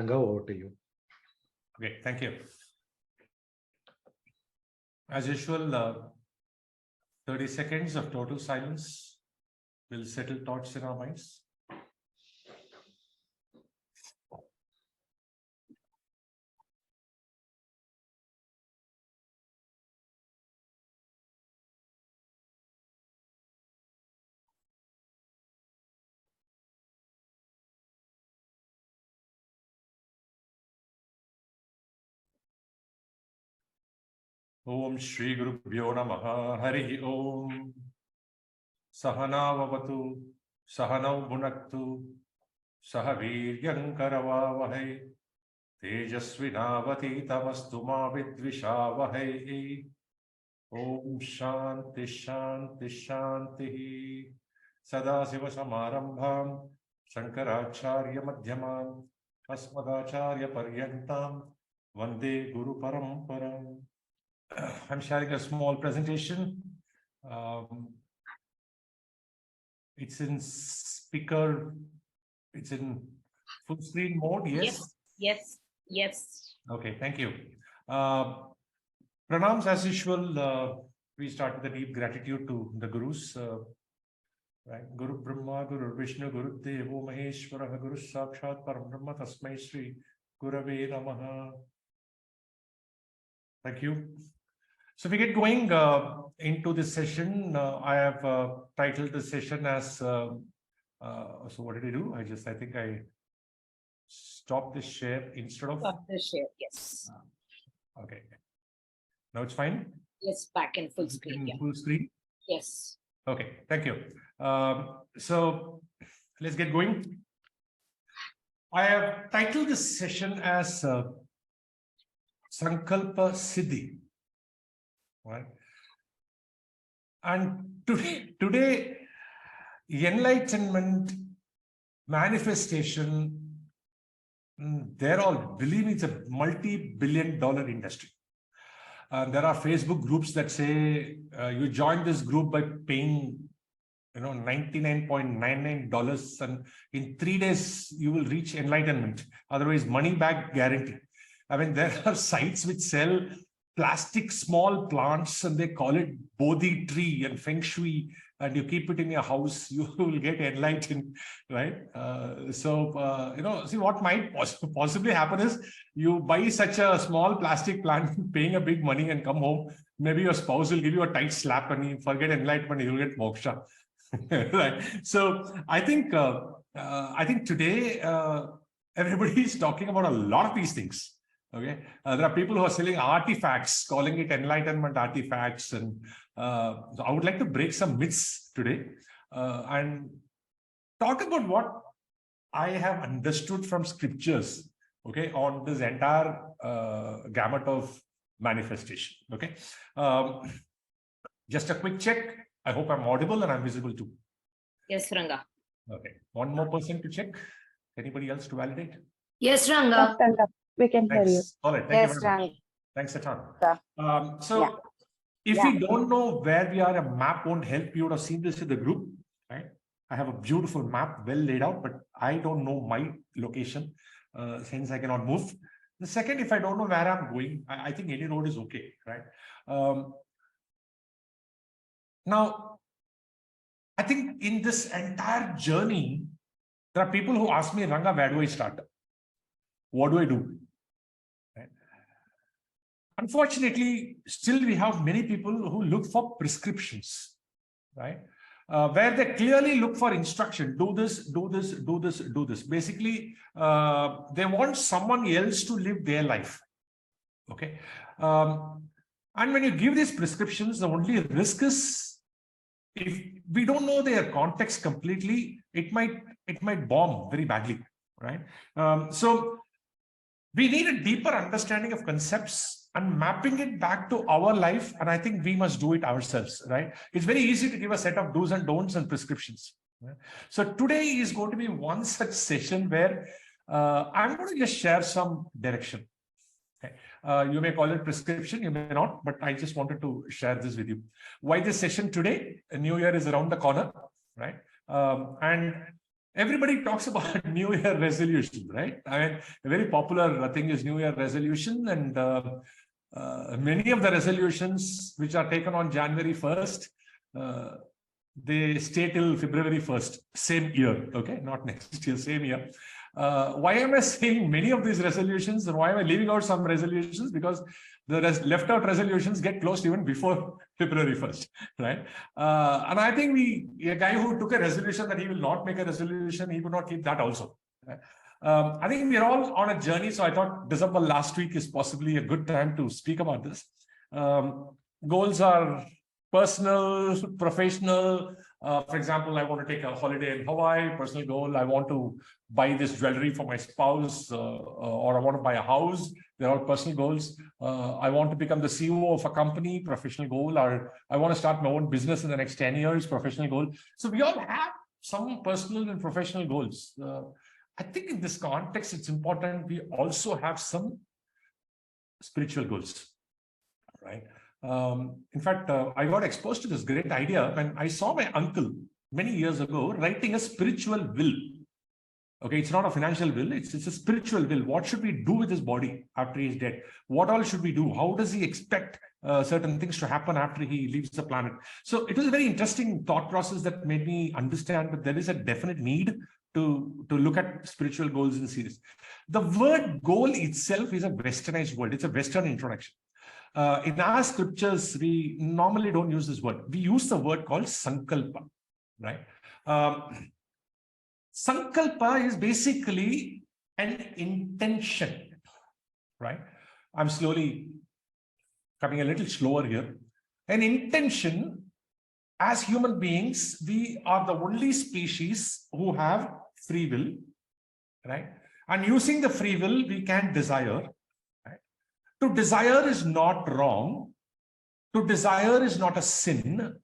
Ranga, over to you. Okay, thank you. As usual, 30 seconds of total silence will settle thoughts in our minds. Om Shri Guru Bhyo Namaha Hari Om Sahana Vavatu Sahanau Bhunaktu Sahaviryam Karavavahai Tejasvinavati Tamastu Ma Vidvishavahai. Om Shanti Shanti Shanti. Sadasiva Samarambham Shankaracharya Madhyamam Asmadacharya Paryantam Vande Guru Paramparam. I'm sharing a small presentation. It's in speaker, it's in full screen mode, yes? Yes. Okay, thank you. Pranams as usual, we start with a deep gratitude to the Gurus. Right? Guru Brahma, Guru Vishnu, Guru Devo Maheshwara, Guru Sakshat Parabrahma Tasmai Shri Gurave Namaha. Thank you. So we get going into this session. I have titled the session as, so what did I do? I think I stopped the share instead of... Stop the share, yes. Okay. Now it's fine? Yes, back in full screen. In full screen? Yes. Okay, thank you. So let's get going. I have titled this session as Sankalpa Siddhi. Right. And today, enlightenment, manifestation, they're all, believe me, it's a multi-billion-dollar industry. There are Facebook groups that say you join this group by paying, $99.99, and in 3 days you will reach enlightenment. Otherwise, money back guarantee. I mean, there are sites which sell plastic small plants and they call it Bodhi tree and Feng Shui, and you keep it in your house, you will get enlightened, right? See, what might possibly happen is you buy such a small plastic plant, paying a big money, and come home. Maybe your spouse will give you a tight slap and you forget enlightenment, you'll get moksha. Right? So I think today everybody is talking about a lot of these things. Okay, there are people who are selling artifacts, calling it enlightenment artifacts, and so I would like to break some myths today and talk about what I have understood from scriptures. Okay, on this entire gamut of manifestation. Okay, just a quick check. I hope I'm audible and I'm visible too. Yes, Ranga. Okay, one more person to check. Anybody else to validate? Yes, Ranga. Yes, Ranga. We can hear you. All right. Thank you very much. Ranga. Thanks a ton. Yeah. If you don't know where we are, a map won't help. You would have seen this in the group, right? I have a beautiful map, well laid out, but I don't know my location, hence I cannot move. The second, if I don't know where I'm going, I think any road is okay, right? Now, I think in this entire journey, there are people who ask me, Ranga, where do I start? What do I do? Right? Unfortunately, still we have many people who look for prescriptions, right? Where they clearly look for instruction, do this, do this, do this, do this. Basically, they want someone else to live their life. Okay. And when you give these prescriptions, the only risk is, if we don't know their context completely, it might bomb very badly, right? So we need a deeper understanding of concepts and mapping it back to our life, and I think we must do it ourselves, right? It's very easy to give a set of do's and don'ts and prescriptions. Right? So today is going to be one such session where I'm going to just share some direction. Okay. You may call it prescription, you may not, but I just wanted to share this with you. Why this session today? A new year is around the corner, right? And everybody talks about New Year resolution, right? I mean, a very popular thing is New Year resolution, and many of the resolutions which are taken on January 1st, they stay till February 1st, same year, okay? Not next year, same year. Why am I saying many of these resolutions, and why am I leaving out some resolutions? Because the left out resolutions get closed even before February 1st, right? And I think a guy who took a resolution that he will not make a resolution, he would not keep that also. Right? I think we are all on a journey, so I thought December last week is possibly a good time to speak about this. Goals are personal, professional. For example, I want to take a holiday in Hawaii. Personal goal, I want to buy this jewelry for my spouse, or I want to buy a house. They're all personal goals. I want to become the CEO of a company, professional goal, or I want to start my own business in the next 10 years, professional goal. So we all have some personal and professional goals. I think in this context, it's important we also have some spiritual goals, right? In fact, I got exposed to this great idea when I saw my uncle many years ago writing a spiritual will. Okay, it's not a financial will, it's a spiritual will. What should we do with his body after he's dead? What all should we do? How does he expect certain things to happen after he leaves the planet? So it was a very interesting thought process that made me understand that there is a definite need to look at spiritual goals in series. The word goal itself is a westernized word. It's a Western introduction. In our scriptures, we normally don't use this word. We use the word called Sankalpa, right? Sankalpa is basically an intention, right? I'm slowly coming a little slower here. An intention, as human beings, we are the only species who have free will, right? And using the free will, we can desire. Right? To desire is not wrong. To desire is not a sin.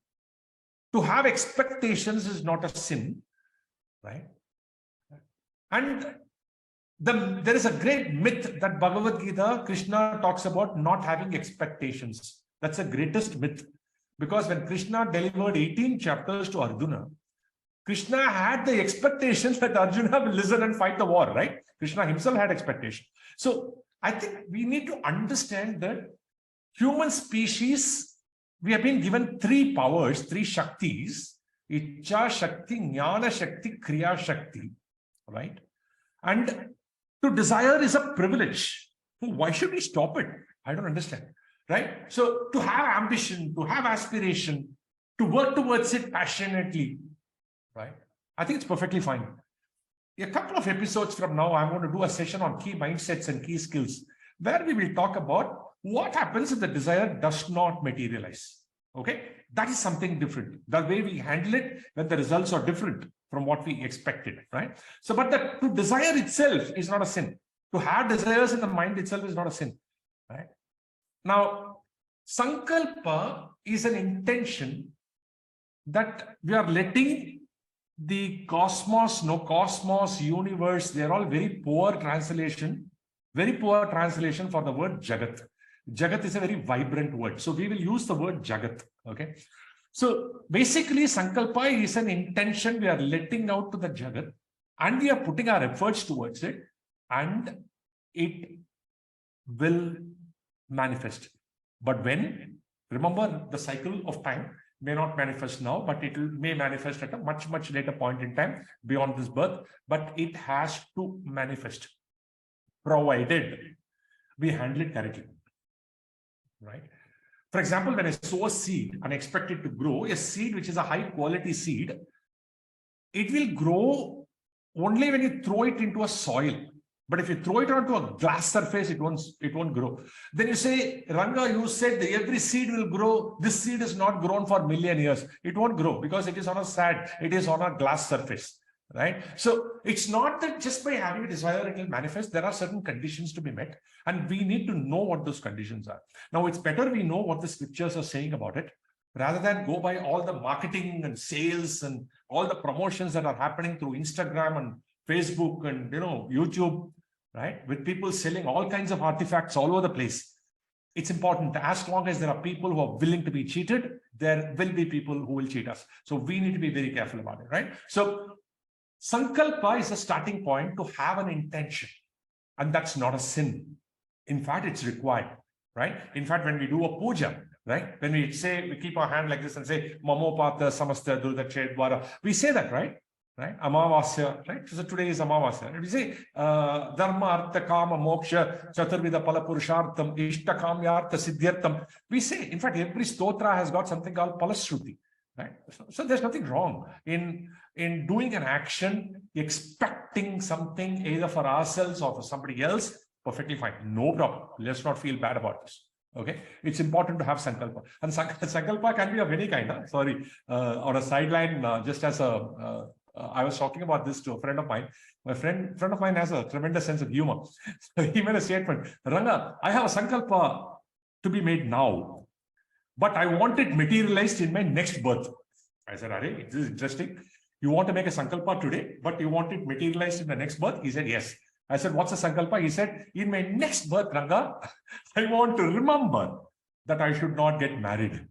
To have expectations is not a sin, right? And there is a great myth that Bhagavad Gita, Krishna talks about not having expectations. That's the greatest myth. Because when Krishna delivered 18 chapters to Arjuna, Krishna had the expectation that Arjuna will listen and fight the war, right? Krishna himself had expectation. So I think we need to understand that human species, we have been given three powers, three Shaktis, Ichcha Shakti, Jnana Shakti, Kriya Shakti, right? And to desire is a privilege. Why should we stop it? I don't understand, right? So to have ambition, to have aspiration, to work towards it passionately, right? I think it's perfectly fine. A couple of episodes from now, I'm going to do a session on key mindsets and key skills, where we will talk about what happens if the desire does not materialize. Okay, that is something different. The way we handle it when the results are different from what we expected, right? So, but to desire itself is not a sin. To have desires in the mind itself is not a sin, right? Now, Sankalpa is an intention that we are letting the cosmos, universe, they're all very poor translation for the word Jagat. Jagat is a very vibrant word. So we will use the word Jagat, okay? So basically, Sankalpa is an intention we are letting out to the Jagat, and we are putting our efforts towards it, and it will manifest. But when? Remember, the cycle of time may not manifest now, but it may manifest at a much, much later point in time beyond this birth, but it has to manifest, provided we handle it correctly, right? For example, when I sow a seed and expect it to grow, a seed which is a high quality seed, it will grow only when you throw it into a soil. But if you throw it onto a glass surface, it won't grow. Then you say, Ranga, you said every seed will grow. This seed is not grown for a million years. It won't grow because it is on it is on a glass surface, right? So it's not that just by having a desire, it will manifest. There are certain conditions to be met, and we need to know what those conditions are. Now, it's better we know what the scriptures are saying about it, rather than go by all the marketing and sales and all the promotions that are happening through Instagram and Facebook and YouTube, right? With people selling all kinds of artifacts all over the place. It's important, as long as there are people who are willing to be cheated, there will be people who will cheat us. So we need to be very careful about it, right? So Sankalpa is a starting point to have an intention, and that's not a sin. In fact, it's required, right? In fact, when we do a puja, right? When we say, we keep our hand like this and say, Mamopata Samasta Durdachedvara, we say that, right? Right? Amavasya, right? So today is Amavasya. And we say, Dharma, Artha, Kama, Moksha, Chaturvida, Pala, Purushartham, Ishta, Kamyartha, Siddhyartham. We say, in fact, every stotra has got something called Palashruti, right? So there's nothing wrong in doing an action, expecting something either for ourselves or for somebody else. Perfectly fine. No problem. Let's not feel bad about this. Okay. It's important to have Sankalpa. And Sankalpa can be of any kind. Huh? Sorry. On a sideline, just as I was talking about this to a friend of mine. My friend of mine has a tremendous sense of humor. So he made a statement, Ranga, I have a Sankalpa to be made now, but I want it materialized in my next birth. I said, Are, this is interesting. You want to make a Sankalpa today, but you want it materialized in the next birth? He said, yes. I said, what's a Sankalpa? He said, in my next birth, Ranga, I want to remember that I should not get married.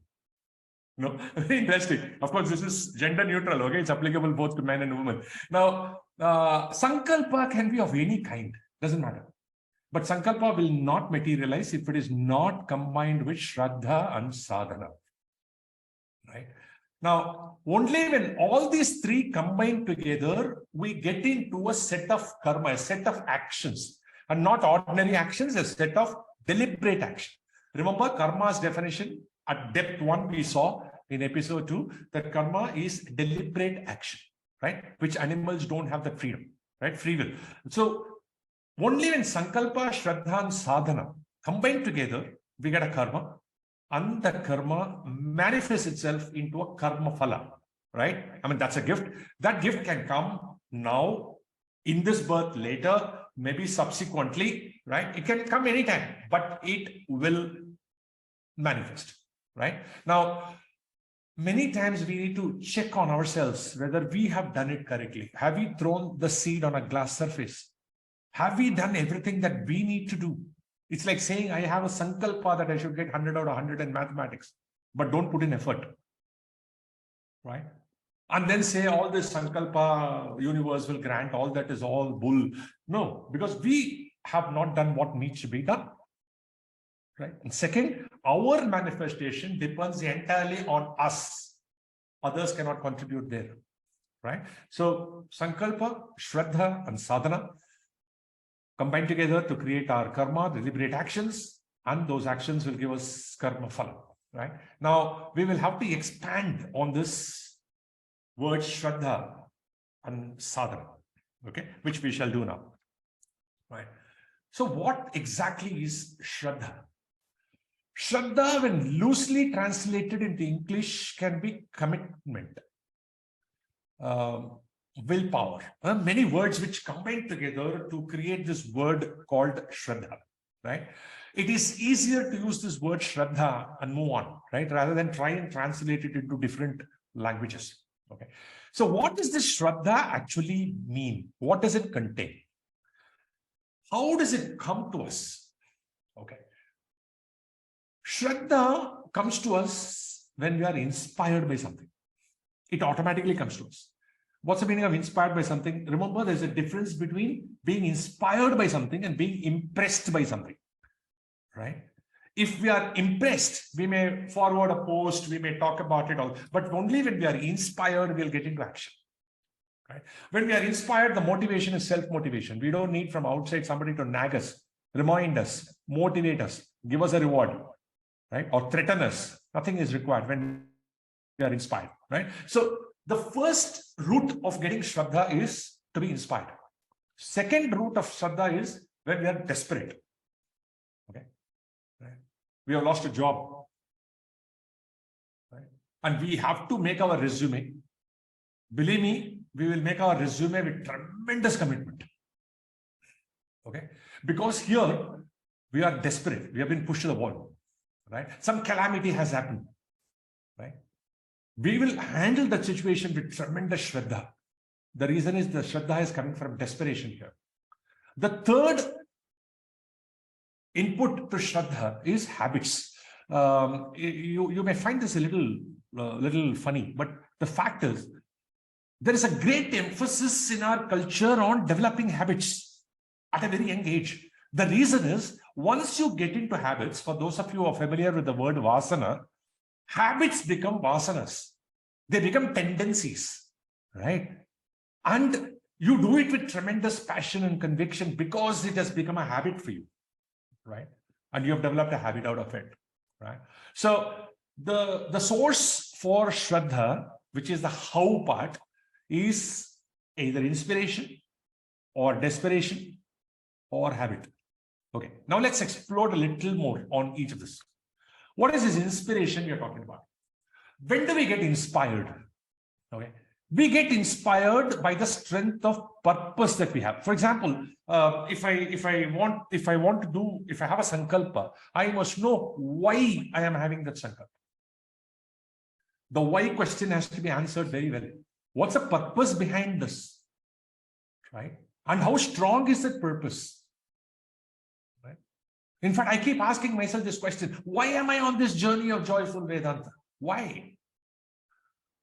No, very interesting. Of course, this is gender neutral, okay? It's applicable both to men and women. Now, Sankalpa can be of any kind, doesn't matter. But Sankalpa will not materialize if it is not combined with Shraddha and Sadhana, right? Now, only when all these three combine together, we get into a set of karma, a set of actions, and not ordinary actions, a set of deliberate action. Remember karma's definition at depth 1 we saw in episode 2 that karma is deliberate action, right? Which animals don't have that freedom, right? Free will. So only when Sankalpa, Shraddha, and Sadhana combine together, we get a karma. And the karma manifests itself into a karma phala, right? I mean, that's a gift. That gift can come now, in this birth, later, maybe subsequently, right? It can come anytime, but it will manifest, right? Now, many times we need to check on ourselves whether we have done it correctly. Have we thrown the seed on a glass surface? Have we done everything that we need to do? It's like saying, I have a Sankalpa that I should get 100 out of 100 in mathematics, but don't put in effort, right? And then say all this Sankalpa universe will grant, all that is all bull. No, because we have not done what needs to be done, right? And second, our manifestation depends entirely on us. Others cannot contribute there, right? So Sankalpa, Shraddha, and Sadhana combine together to create our karma, deliberate actions, and those actions will give us karma phala, right? Now, we will have to expand on this word Shraddha and Sadhana, okay, which we shall do now, right? So what exactly is Shraddha? Shraddha, when loosely translated into English, can be commitment, willpower. Many words which combine together to create this word called Shraddha, right? It is easier to use this word Shraddha and move on, right? Rather than try and translate it into different languages, okay? So what does this Shraddha actually mean? What does it contain? How does it come to us? Okay. Shraddha comes to us when we are inspired by something. It automatically comes to us. What's the meaning of inspired by something? Remember, there's a difference between being inspired by something and being impressed by something, right? If we are impressed, we may forward a post, we may talk about it all, but only when we are inspired, we'll get into action, right? When we are inspired, the motivation is self-motivation. We don't need from outside somebody to nag us, remind us, motivate us, give us a reward, right? Or threaten us. Nothing is required when we are inspired, right? So the first route of getting Shraddha is to be inspired. Second route of Shraddha is when we are desperate. Okay, right? We have lost a job, right? And we have to make our resume. Believe me, we will make our resume with tremendous commitment. Okay, because here we are desperate. We have been pushed to the wall, right? Some calamity has happened, right? We will handle that situation with tremendous Shraddha. The reason is the Shraddha is coming from desperation here. The third input to Shraddha is habits. You may find this a little funny, but the fact is, There is a great emphasis in our culture on developing habits at a very young age. The reason is, once you get into habits, for those of you who are familiar with the word vasana, habits become vasanas. They become tendencies, right? And you do it with tremendous passion and conviction because it has become a habit for you, right? And you have developed a habit out of it, right? So the source for Shraddha, which is the how part, is either inspiration or desperation or habit. Okay, now let's explore a little more on each of this. What is this inspiration you're talking about? When do we get inspired? Okay, we get inspired by the strength of purpose that we have. For example, if I have a sankalpa, I must know why I am having that sankalpa. The why question has to be answered very well. What's the purpose behind this, right? And how strong is that purpose, right? In fact, I keep asking myself this question: why am I on this journey of joyful Vedanta? Why?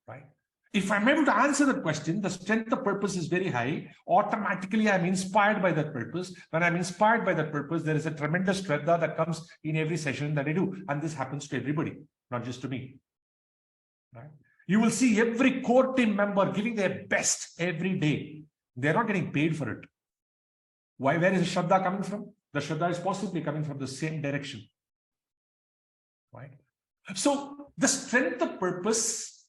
Right? If I'm able to answer that question, the strength of purpose is very high. Automatically, I'm inspired by that purpose. When I'm inspired by that purpose, there is a tremendous shraddha that comes in every session that I do. And this happens to everybody, not just to me. Right? You will see every core team member giving their best every day. They're not getting paid for it. Why? Where is the shraddha coming from? The shraddha is possibly coming from the same direction. Right? So the strength of purpose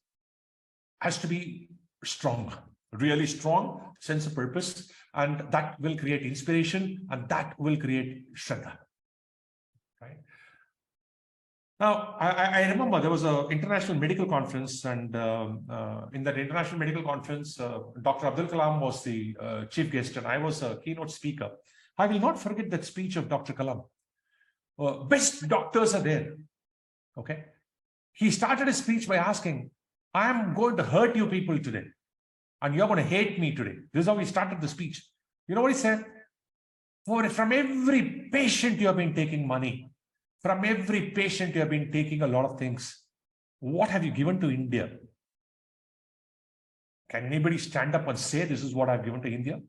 has to be strong, really strong sense of purpose, and that will create inspiration, and that will create shraddha. Right? Now, I remember there was an international medical conference, and in that international medical conference, Dr. Abdul Kalam was the chief guest, and I was a keynote speaker. I will not forget that speech of Dr. Kalam. Best doctors are there. Okay. He started his speech by asking, I am going to hurt you people today, and you're going to hate me today. This is how he started the speech. You know what he said? From every patient, you have been taking money. From every patient, you have been taking a lot of things. What have you given to India? Can anybody stand up and say, this is what I've given to India?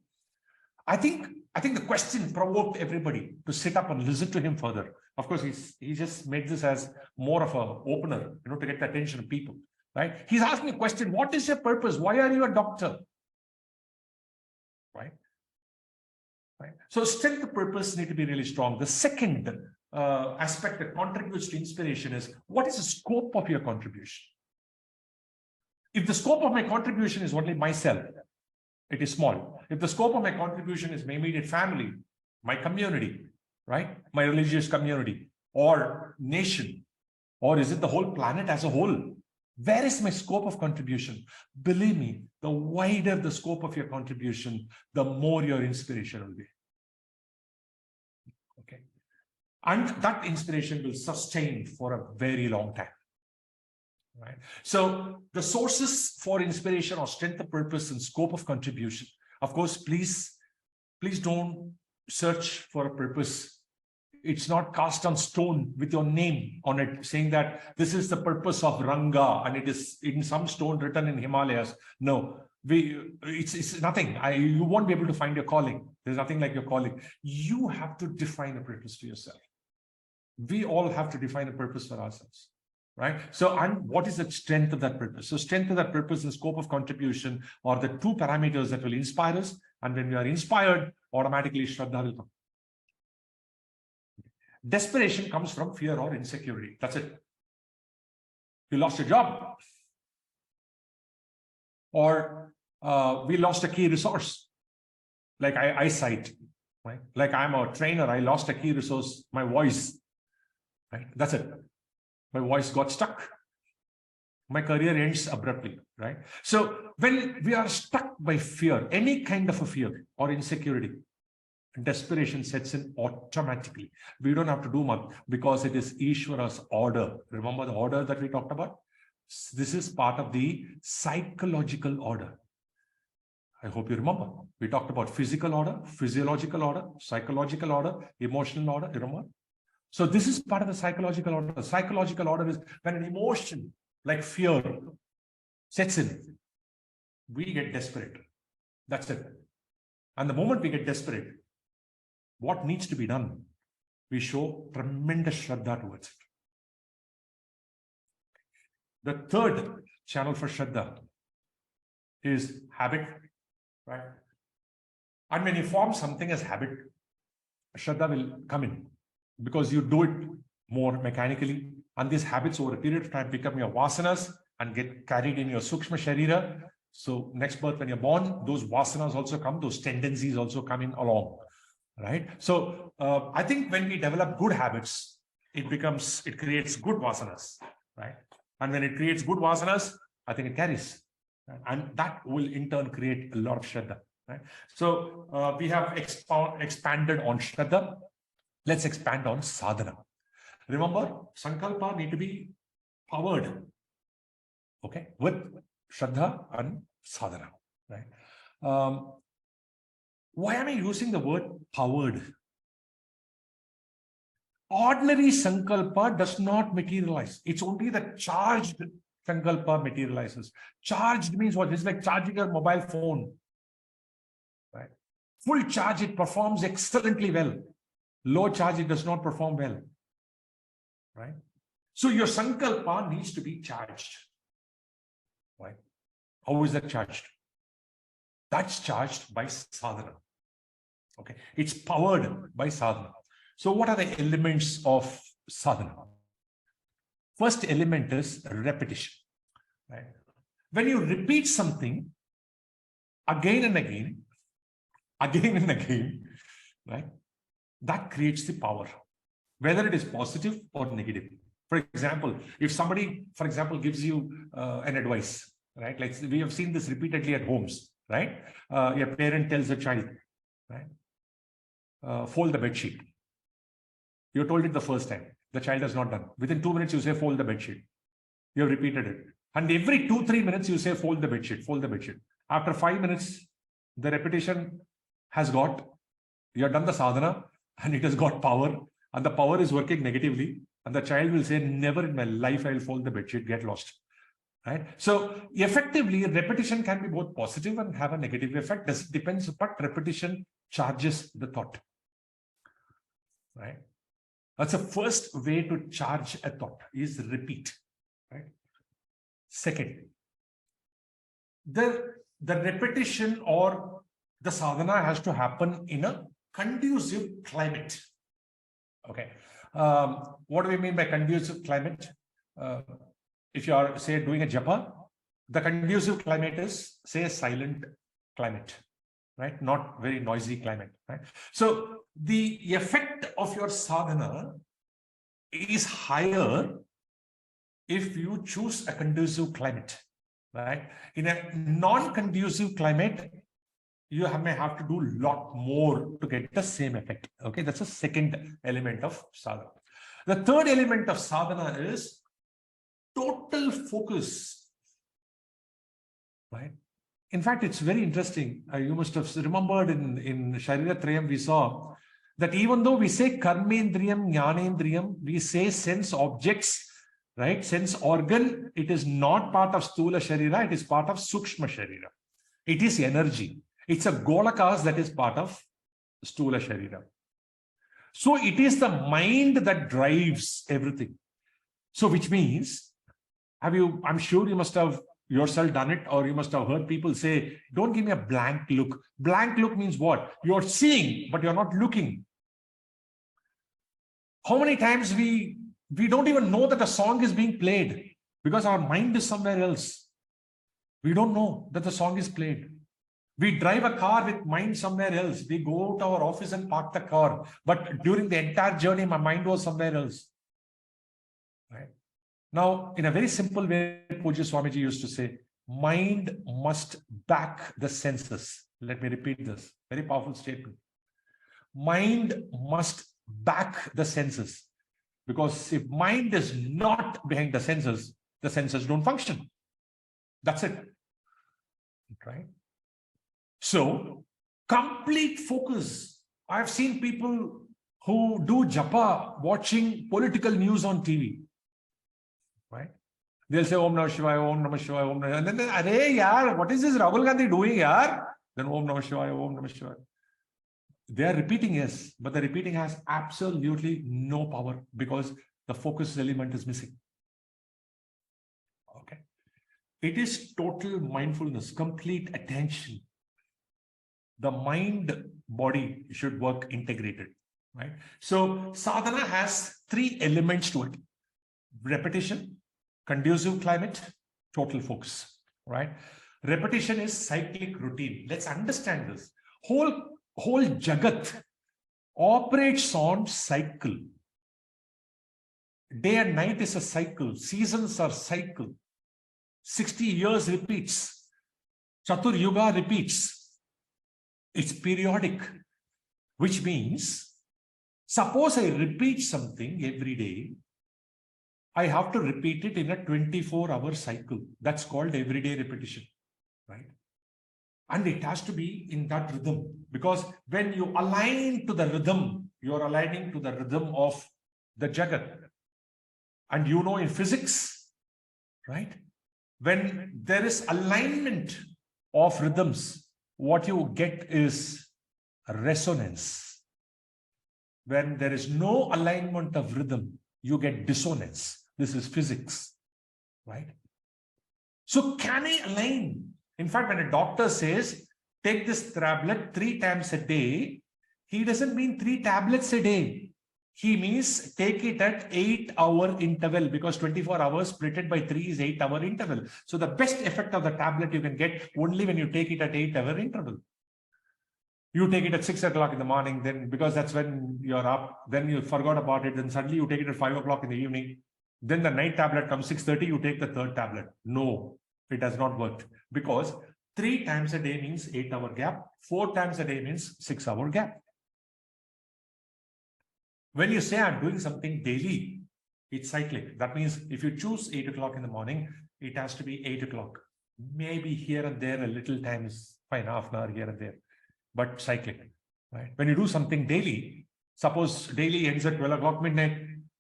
I think the question provoked everybody to sit up and listen to him further. Of course, he just made this as more of an opener, to get the attention of people, right? He's asking a question, what is your purpose? Why are you a doctor? Right? So strength of purpose need to be really strong. The second aspect that contributes to inspiration is, what is the scope of your contribution? If the scope of my contribution is only myself, it is small. If the scope of my contribution is my immediate family, my community, right? My religious community or nation, or is it the whole planet as a whole? Where is my scope of contribution? Believe me, the wider the scope of your contribution, the more your inspiration will be. Okay. And that inspiration will sustain for a very long time. Right? So the sources for inspiration are strength of purpose and scope of contribution. Of course, please don't search for a purpose. It's not cast on stone with your name on it, saying that this is the purpose of Ranga and it is in some stone written in Himalayas. No, it's nothing. You won't be able to find your calling. There's nothing like your calling. You have to define a purpose for yourself. We all have to define a purpose for ourselves. Right? So, and what is the strength of that purpose? So strength of that purpose and scope of contribution are the two parameters that will inspire us. And when we are inspired, automatically Shraddha will come. Desperation comes from fear or insecurity. That's it. You lost your job. Or we lost a key resource. Like eyesight. Right? Like I'm a trainer, I lost a key resource, my voice. Right? That's it. My voice got stuck. My career ends abruptly, right? So when we are stuck by fear, any kind of a fear or insecurity, desperation sets in automatically. We don't have to do much because it is Ishvara's order. Remember the order that we talked about? This is part of the psychological order. I hope you remember. We talked about physical order, physiological order, psychological order, emotional order. You remember? So this is part of the psychological order. The psychological order is when an emotion like fear sets in. we get desperate. That's it. And the moment we get desperate, what needs to be done? We show tremendous Shraddha towards it. The third channel for Shraddha is habit, right? And when you form something as habit, Shraddha will come in because you do it more mechanically. And these habits over a period of time become your vasanas and get carried in your Sukshma Sharira. So next birth, when you're born, those vasanas also come, those tendencies also come in along, right? So I think when we develop good habits, it creates good vasanas, right? And when it creates good vasanas, I think it carries. Right? And that will in turn create a lot of Shraddha, right? So we have expanded on Shraddha. Let's expand on sadhana. Remember, Sankalpa need to be powered, okay, with Shraddha and sadhana, right? Why am I using the word powered? Ordinary Sankalpa does not materialize. It's only the charged Sankalpa materializes. Charged means what? It's like charging your mobile phone, right? Full charge, it performs excellently well. Low charge, it does not perform well, right? So your Sankalpa needs to be charged, right? How is that charged? That's charged by sadhana, okay? It's powered by sadhana. So what are the elements of sadhana? First element is repetition, right? When you repeat something again and again, right? That creates the power, whether it is positive or negative. For example, if somebody, for example, gives you an advice, right? Like we have seen this repeatedly at homes, right? Your parent tells a child, right? Fold the bed sheet. You told it the first time. The child has not done. Within 2 minutes, you say, fold the bed sheet. You have repeated it. And every 2-3 minutes, you say, fold the bed sheet, fold the bed sheet. After 5 minutes, the repetition has got, you have done the sadhana and it has got power, and the power is working negatively. And the child will say, never in my life I will fold the bed sheet, get lost. Right? So effectively, repetition can be both positive and have a negative effect. This depends, but repetition charges the thought. Right? That's the first way to charge a thought, is repeat. Right? Second, the repetition or the sadhana has to happen in a conducive climate. Okay. What do we mean by conducive climate? If you are, say, doing a japa, the conducive climate is, say, a silent climate, right? Not very noisy climate, right? So the effect of your sadhana is higher if you choose a conducive climate, right? In a non-conducive climate, you may have to do a lot more to get the same effect. Okay, that's the second element of sadhana. The third element of sadhana is total focus, right? In fact, it's very interesting. You must have remembered in Sharira Trayam, we saw that even though we say karmendriyam, jnanendriyam, we say sense objects, right? Sense organ, it is not part of Stula Sharira, it is part of Sukshma Sharira. It is energy. It's a golakas that is part of Stula Sharira. So it is the mind that drives everything. So which means, I'm sure you must have yourself done it, or you must have heard people say, don't give me a blank look. Blank look means what? You're seeing, but you're not looking. How many times we don't even know that a song is being played because our mind is somewhere else. We don't know that the song is played. We drive a car with mind somewhere else. We go to our office and park the car. But during the entire journey, my mind was somewhere else. Right? Now, in a very simple way, Pujya Swamiji used to say, mind must back the senses. Let me repeat this. Very powerful statement. Mind must back the senses. Because if mind is not behind the senses don't function. That's it. Right? So, complete focus. I've seen people who do japa watching political news on TV. Right? They'll say Om Namah Shivaya, Om Namah Shivaya, Om Namah Shivaya. And then, Arey, yaar, what is this Rahul Gandhi doing, yaar? Then Om Namah Shivaya, Om Namah Shivaya. They are repeating, yes, but the repeating has absolutely no power because the focus element is missing. Okay. It is total mindfulness, complete attention. The mind body should work integrated, right? So sadhana has 3 elements to it: repetition, conducive climate, total focus, right? Repetition is cyclic routine. Let's understand this. Whole Jagat operates on cycle. Day and night is a cycle. Seasons are cycle. 60 years repeats. Chatur Yuga repeats. It's periodic, which means, suppose I repeat something every day, I have to repeat it in a 24-hour cycle. That's called everyday repetition, right? And it has to be in that rhythm, because when you align to the rhythm, you're aligning to the rhythm of the Jagat. And you know, in physics, right? When there is alignment of rhythms, what you get is resonance. When there is no alignment of rhythm, you get dissonance. This is physics, right? So can I align? In fact, when a doctor says, take this tablet 3 times a day, he doesn't mean 3 tablets a day. He means take it at 8-hour interval, because 24 hours split by 3 is 8-hour interval. So the best effect of the tablet you can get only when you take it at 8-hour interval. You take it at 6 o'clock in the morning, then because that's when you're up, then you forgot about it, then suddenly you take it at 5 o'clock in the evening. Then the night tablet comes 6:30, you take the 3rd tablet. No, it has not worked, because 3 times a day means 8-hour gap. 4 times a day means 6-hour gap. When you say I'm doing something daily, it's cyclic. That means if you choose 8 o'clock in the morning, it has to be 8 o'clock. Maybe here and there, a little time is fine, half an hour here and there, but cyclic, right? When you do something daily, suppose daily ends at 12 o'clock midnight,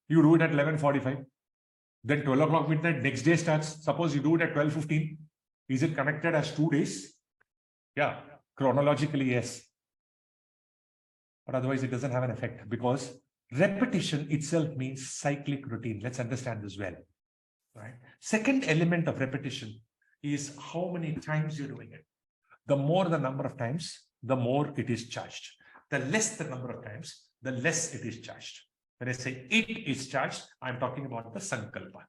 you do it at 11:45. Then 12 o'clock midnight, next day starts. Suppose you do it at 12:15. Is it connected as 2 days? Yeah, chronologically, yes. But otherwise, it doesn't have an effect, because repetition itself means cyclic routine. Let's understand this well, right? Second element of repetition is how many times you're doing it. The more the number of times, the more it is charged. The less the number of times, the less it is charged. When I say it is charged, I'm talking about the Sankalpa.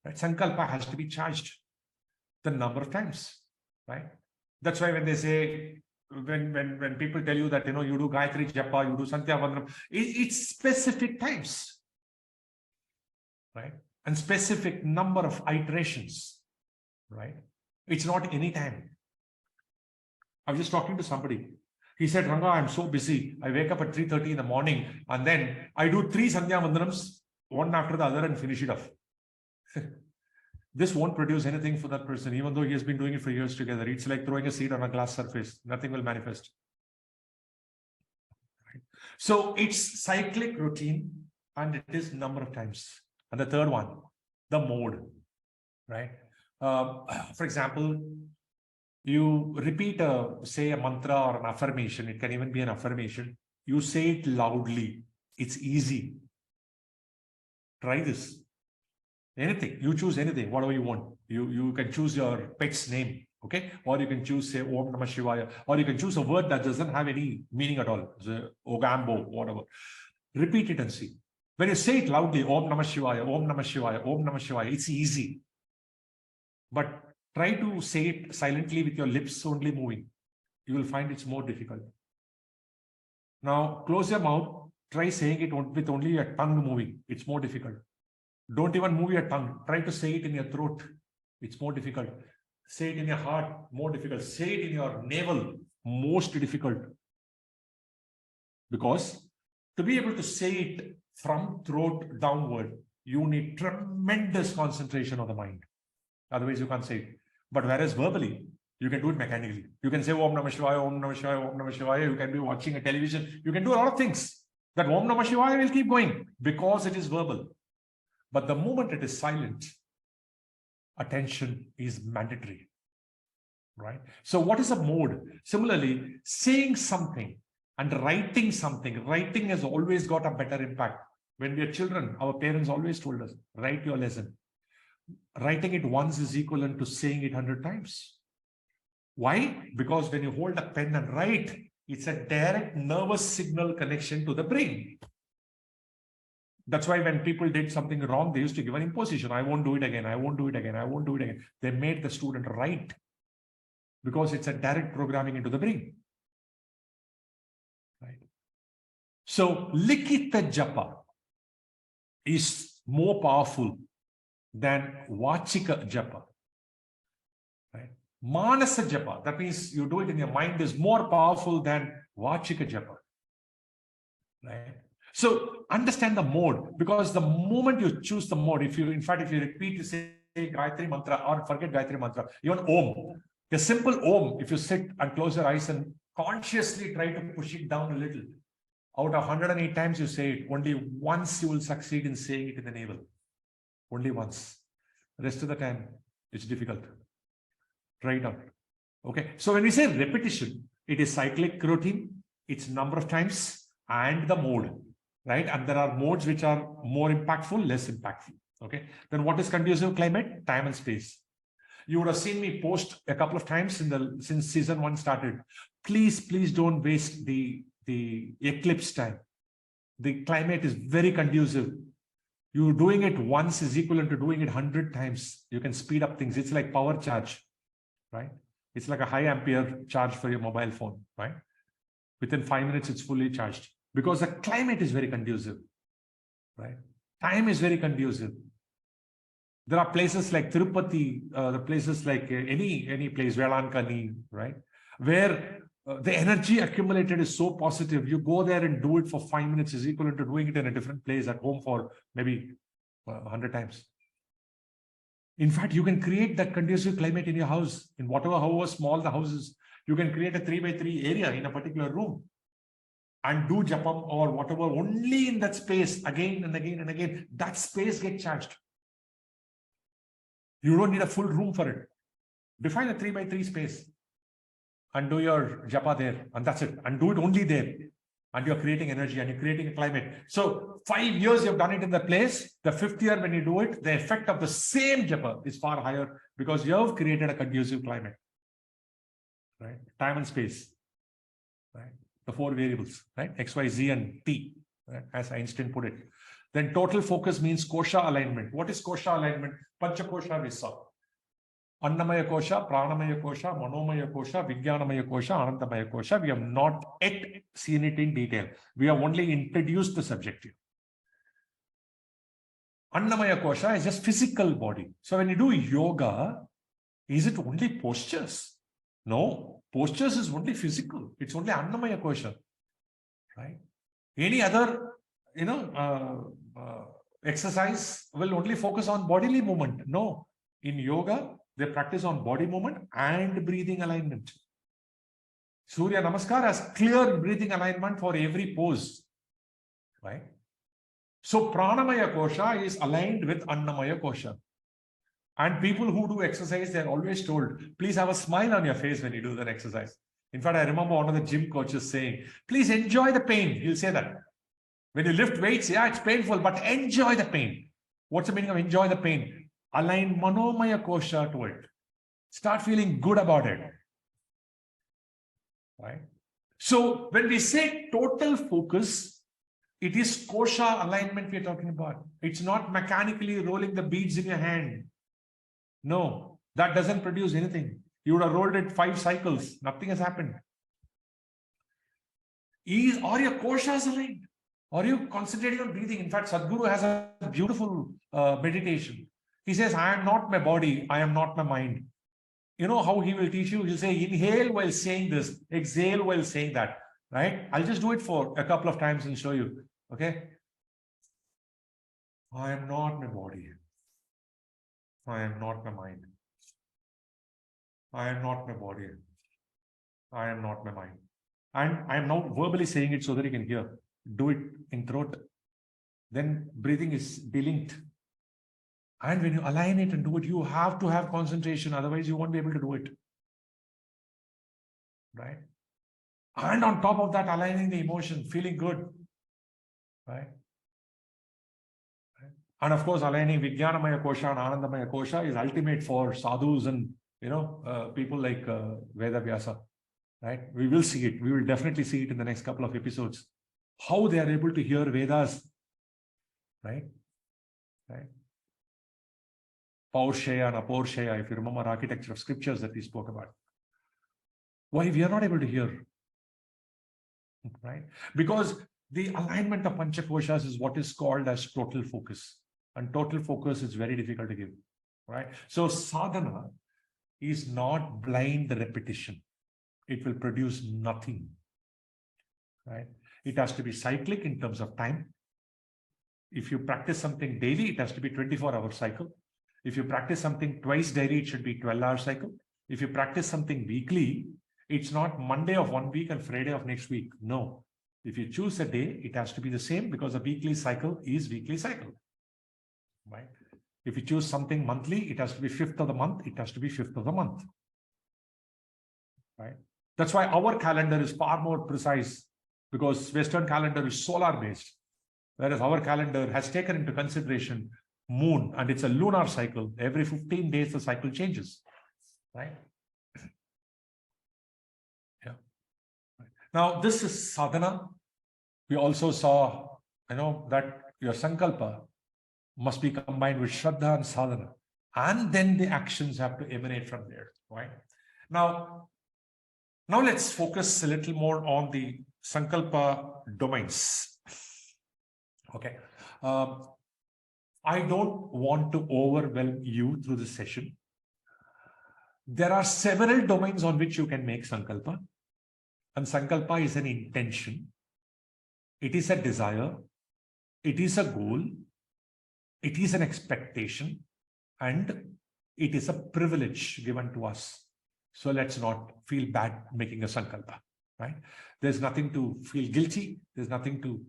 Right? Sankalpa has to be charged the number of times, right? That's why when they say, when people tell you that, you know, you do Gayatri Japa, you do Sandhya Vandanam, it's specific times, right? And specific number of iterations, right? It's not any time. I was just talking to somebody. He said, Ranga, I'm so busy. I wake up at 3:30 in the morning and then I do 3 Sandhya Vandanams, one after the other, and finish it off. This won't produce anything for that person, even though he has been doing it for years together. It's like throwing a seed on a glass surface. Nothing will manifest. Right? So it's cyclic routine, and it is number of times. And the third one, the mode, right? For example, you repeat say a mantra or an affirmation. It can even be an affirmation. You say it loudly. It's easy. Try this. Anything, you choose anything, whatever you want. You can choose your pet's name, okay? Or you can choose, say, Om Namah Shivaya, or you can choose a word that doesn't have any meaning at all. Ogambo, whatever. Repeat it and see. When you say it loudly, Om Namah Shivaya, Om Namah Shivaya, Om Namah Shivaya, it's easy. But try to say it silently with your lips only moving. You will find it's more difficult. Now, close your mouth. Try saying it with only your tongue moving. It's more difficult. Don't even move your tongue. Try to say it in your throat. It's more difficult. Say it in your heart. More difficult. Say it in your navel. Most difficult. Because to be able to say it from throat downward, you need tremendous concentration of the mind. Otherwise, you can't say it. But whereas verbally, you can do it mechanically. You can say Om Namah Shivaya, Om Namah Shivaya, Om Namah Shivaya. You can be watching a television. You can do a lot of things. That Om Namah Shivaya will keep going because it is verbal. But the moment it is silent, attention is mandatory, right? So what is a mode? Similarly, saying something and writing something. Writing has always got a better impact. When we are children, our parents always told us, write your lesson. Writing it once is equivalent to saying it 100 times. Why? Because when you hold a pen and write, it's a direct nervous signal connection to the brain. That's why when people did something wrong, they used to give an imposition. I won't do it again. I won't do it again. I won't do it again. They made the student write because it's a direct programming into the brain. Right? So, Likita Japa is more powerful than Vachika Japa. Right? Manasa Japa, that means you do it in your mind, is more powerful than Vachika Japa. Right? So understand the mode, because the moment you choose the mode, if you repeat, you say Gayatri Mantra or forget Gayatri Mantra, even Om, a simple Om, if you sit and close your eyes and consciously try to push it down a little, out of 108 times you say it, only once you will succeed in saying it in the navel. Only once. The rest of the time, it's difficult. Try it out. Okay. So when we say repetition, it is cyclic routine, it's number of times, and the mode. Right? And there are modes which are more impactful, less impactful. Okay. Then what is conducive climate? Time and space. You would have seen me post a couple of times since season 1 started. Please don't waste the eclipse time. The climate is very conducive. You doing it once is equivalent to doing it 100 times. You can speed up things. It's like power charge, right? It's like a high ampere charge for your mobile phone, right? Within 5 minutes, it's fully charged. Because the climate is very conducive, right? Time is very conducive. There are places like Tirupati, the places like any place, Velankani, right? Where the energy accumulated is so positive. You go there and do it for 5 minutes is equivalent to doing it in a different place at home for maybe 100 times. In fact, you can create that conducive climate in your house, in however small the house is. You can create a 3x3 area in a particular room and do japam or whatever only in that space again and again and again. That space gets charged. You don't need a full room for it. Define a 3x3 space and do your japa there, and that's it. And do it only there. And you're creating energy and you're creating a climate. So 5 years you've done it in the place. The 5th year when you do it, the effect of the same japa is far higher because you have created a conducive climate. Right? Time and space. Right? The 4 variables, right? X, Y, Z, and T, right? As Einstein put it. Then total focus means kosha alignment. What is kosha alignment? Pancha kosha we saw. Annamaya kosha, pranamaya kosha, manomaya kosha, vijnanamaya kosha, anandamaya kosha. We have not yet seen it in detail. We have only introduced the subject here. Annamaya kosha is just physical body. So when you do yoga, is it only postures? No. Postures is only physical. It's only Annamaya kosha, right? Any other, exercise will only focus on bodily movement. No. In yoga, they practice on body movement and breathing alignment. Surya Namaskar has clear breathing alignment for every pose, right? So Pranamaya kosha is aligned with Annamaya kosha. And people who do exercise, they're always told, please have a smile on your face when you do that exercise. In fact, I remember one of the gym coaches saying, please enjoy the pain. He'll say that. When you lift weights, yeah, it's painful, but enjoy the pain. What's the meaning of enjoy the pain? Align Manomaya kosha to it. Start feeling good about it. Right? So when we say total focus, it is kosha alignment we're talking about. It's not mechanically rolling the beads in your hand. No, that doesn't produce anything. You would have rolled it 5 cycles. Nothing has happened. Are your koshas aligned? Are you concentrating on breathing? In fact, Sadhguru has a beautiful meditation. He says, I am not my body. I am not my mind. You know how he will teach you? He'll say, inhale while saying this, exhale while saying that. Right? I'll just do it for a couple of times and show you. Okay? I am not my body. I am not my mind. I am not my body. I am not my mind. And I am now verbally saying it so that you can hear. Do it in throat. Then breathing is delinked. And when you align it and do it, you have to have concentration. Otherwise, you won't be able to do it. Right? And on top of that, aligning the emotion, feeling good. Right? And of course, aligning Vijnanamaya Kosha and Anandamaya Kosha is ultimate for sadhus and people like Veda Vyasa. Right? We will see it. We will definitely see it in the next couple of episodes. How they are able to hear Vedas. Right? Right? Paurshaya and Apaurshaya, if you remember architecture of scriptures that we spoke about. Why we are not able to hear? Right? Because the alignment of Panchakoshas is what is called as total focus. And total focus is very difficult to give. Right? So sadhana is not blind repetition. It will produce nothing. Right? It has to be cyclic in terms of time. If you practice something daily, it has to be 24-hour cycle. If you practice something twice daily, it should be 12-hour cycle. If you practice something weekly, it's not Monday of one week and Friday of next week. No. If you choose a day, it has to be the same because a weekly cycle is weekly cycle. Right? If you choose something monthly, it has to be 5th of the month. It has to be 5th of the month. Right? That's why our calendar is far more precise because Western calendar is solar based. Whereas our calendar has taken into consideration moon and it's a lunar cycle. Every 15 days, the cycle changes. Right? Yeah. Now, this is sadhana. We also saw, that your sankalpa must be combined with shraddha and sadhana. And then the actions have to emanate from there. Right? Now let's focus a little more on the sankalpa domains. Okay. I don't want to overwhelm you through this session. There are several domains on which you can make sankalpa. And sankalpa is an intention. It is a desire. It is a goal. It is an expectation. And it is a privilege given to us. So let's not feel bad making a sankalpa. Right? There's nothing to feel guilty. There's nothing to,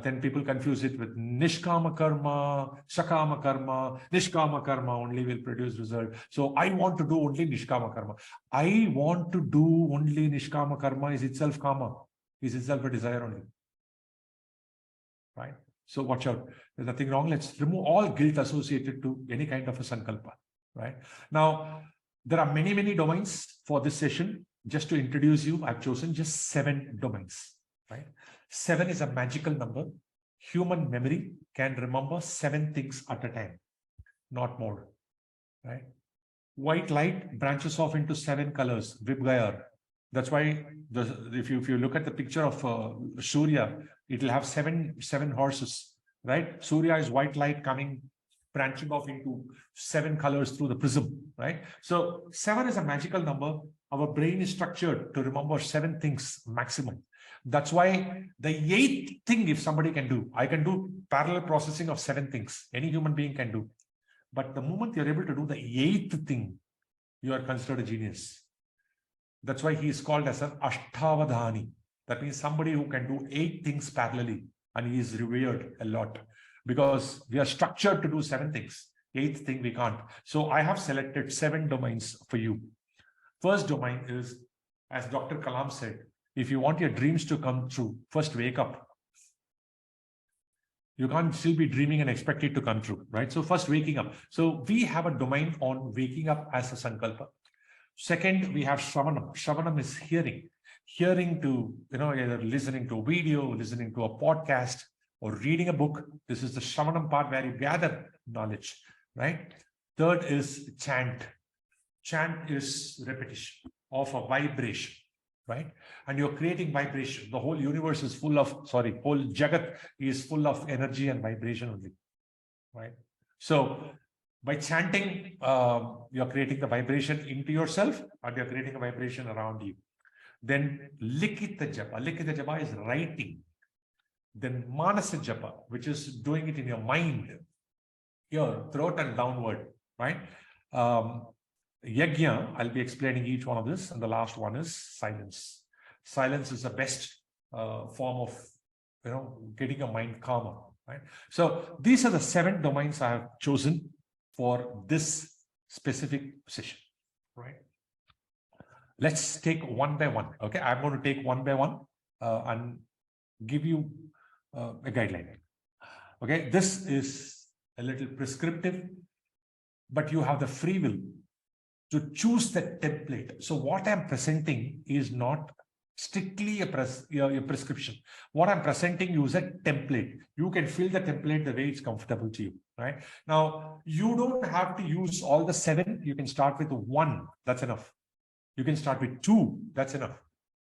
then people confuse it with nishkama karma, sakama karma. Nishkama karma only will produce result. So I want to do only nishkama karma. I want to do only nishkama karma is itself karma, is itself a desire only. Right? So watch out. There's nothing wrong. Let's remove all guilt associated to any kind of a sankalpa. Right? Now, there are many, many domains for this session. Just to introduce you, I've chosen just 7 domains. Right? 7 is a magical number. Human memory can remember 7 things at a time, not more. Right? White light branches off into 7 colors, Vibgayar. That's why if you look at the picture of Surya, it will have seven horses. Right? Surya is white light coming, branching off into 7 colors through the prism. Right? So 7 is a magical number. Our brain is structured to remember 7 things maximum. That's why the 8th thing, if somebody can do, I can do parallel processing of 7 things. Any human being can do. But the moment you're able to do the 8th thing, you are considered a genius. That's why he is called as an Ashtavadhani. That means somebody who can do 8 things parallelly, and he is revered a lot because we are structured to do 7 things. 8th thing we can't. So I have selected 7 domains for you. First domain is, as Dr. Kalam said, if you want your dreams to come true, first wake up. You can't still be dreaming and expect it to come true, right? So first waking up. So we have a domain on waking up as a sankalpa. Second, we have shravanam. Shravanam is hearing. Hearing to, either listening to a video, listening to a podcast, or reading a book. This is the shravanam part where you gather knowledge, right? Third is chant. Chant is repetition of a vibration. Right? And you're creating vibration. The whole universe is full of, whole Jagat is full of energy and vibration only. Right? So by chanting, you're creating the vibration into yourself and you're creating a vibration around you. Then Likita Japa. Likita Japa is writing. Then Manasa Japa, which is doing it in your mind, your throat and downward. Right? Yajna, I'll be explaining each one of this, and the last one is silence. Silence is the best form of, getting your mind calmer. right? So these are the 7 domains I have chosen for this specific session, right? Let's take one by one. Okay, I'm going to take one by one and give you a guideline. Okay, this is a little prescriptive, but you have the free will to choose the template. So what I'm presenting is not strictly a prescription. What I'm presenting you is a template. You can fill the template the way it's comfortable to you, right? Now, you don't have to use all the 7. You can start with 1. That's enough. You can start with 2. That's enough,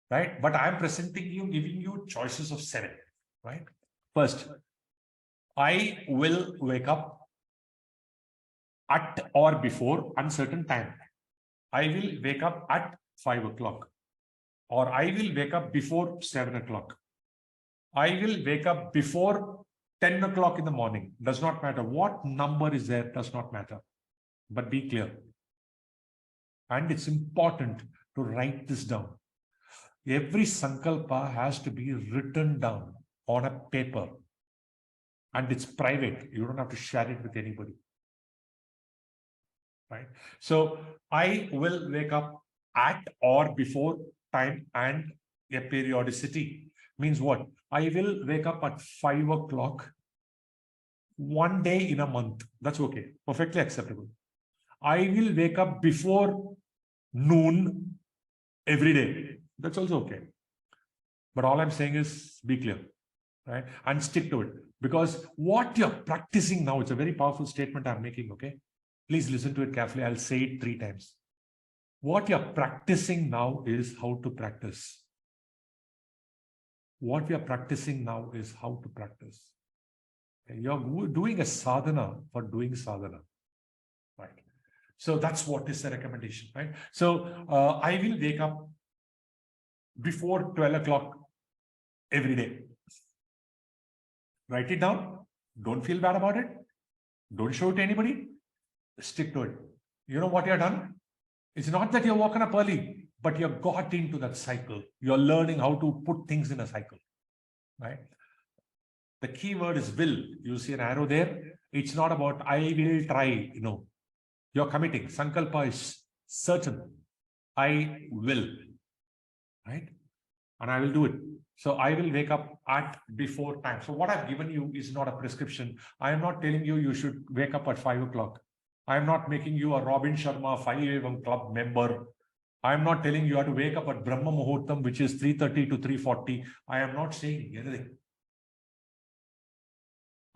right? But I'm presenting you, giving you choices of 7, right? First, I will wake up at or before uncertain time. I will wake up at 5 o'clock, or I will wake up before 7 o'clock. I will wake up before 10 o'clock in the morning. Does not matter. What number is there does not matter. But be clear. And it's important to write this down. Every Sankalpa has to be written down on a paper. And it's private. You don't have to share it with anybody. Right? So I will wake up at or before time and a periodicity. Means what? I will wake up at 5 o'clock one day in a month. That's okay. Perfectly acceptable. I will wake up before noon every day. That's also okay. But all I'm saying is be clear, right? And stick to it. Because what you're practicing now, it's a very powerful statement I'm making, okay? Please listen to it carefully. I'll say it 3 times. What you're practicing now is how to practice. What we are practicing now is how to practice. Okay? You're doing a sadhana for doing sadhana, right? So that's what is the recommendation, right? So I will wake up before 12 o'clock every day. Write it down. Don't feel bad about it. Don't show it to anybody. Stick to it. You know what you've done? It's not that you're woken up early, but you've got into that cycle. You're learning how to put things in a cycle, right? The key word is will. You see an arrow there. It's not about I will try, You're committing. Sankalpa is certain. I will, right? And I will do it. So I will wake up at before time. So what I've given you is not a prescription. I am not telling you you should wake up at 5 o'clock. I am not making you a Robin Sharma 5 a.m. club member. I am not telling you have to wake up at Brahma Muhurtam, which is 3:30 to 3:40. I am not saying anything.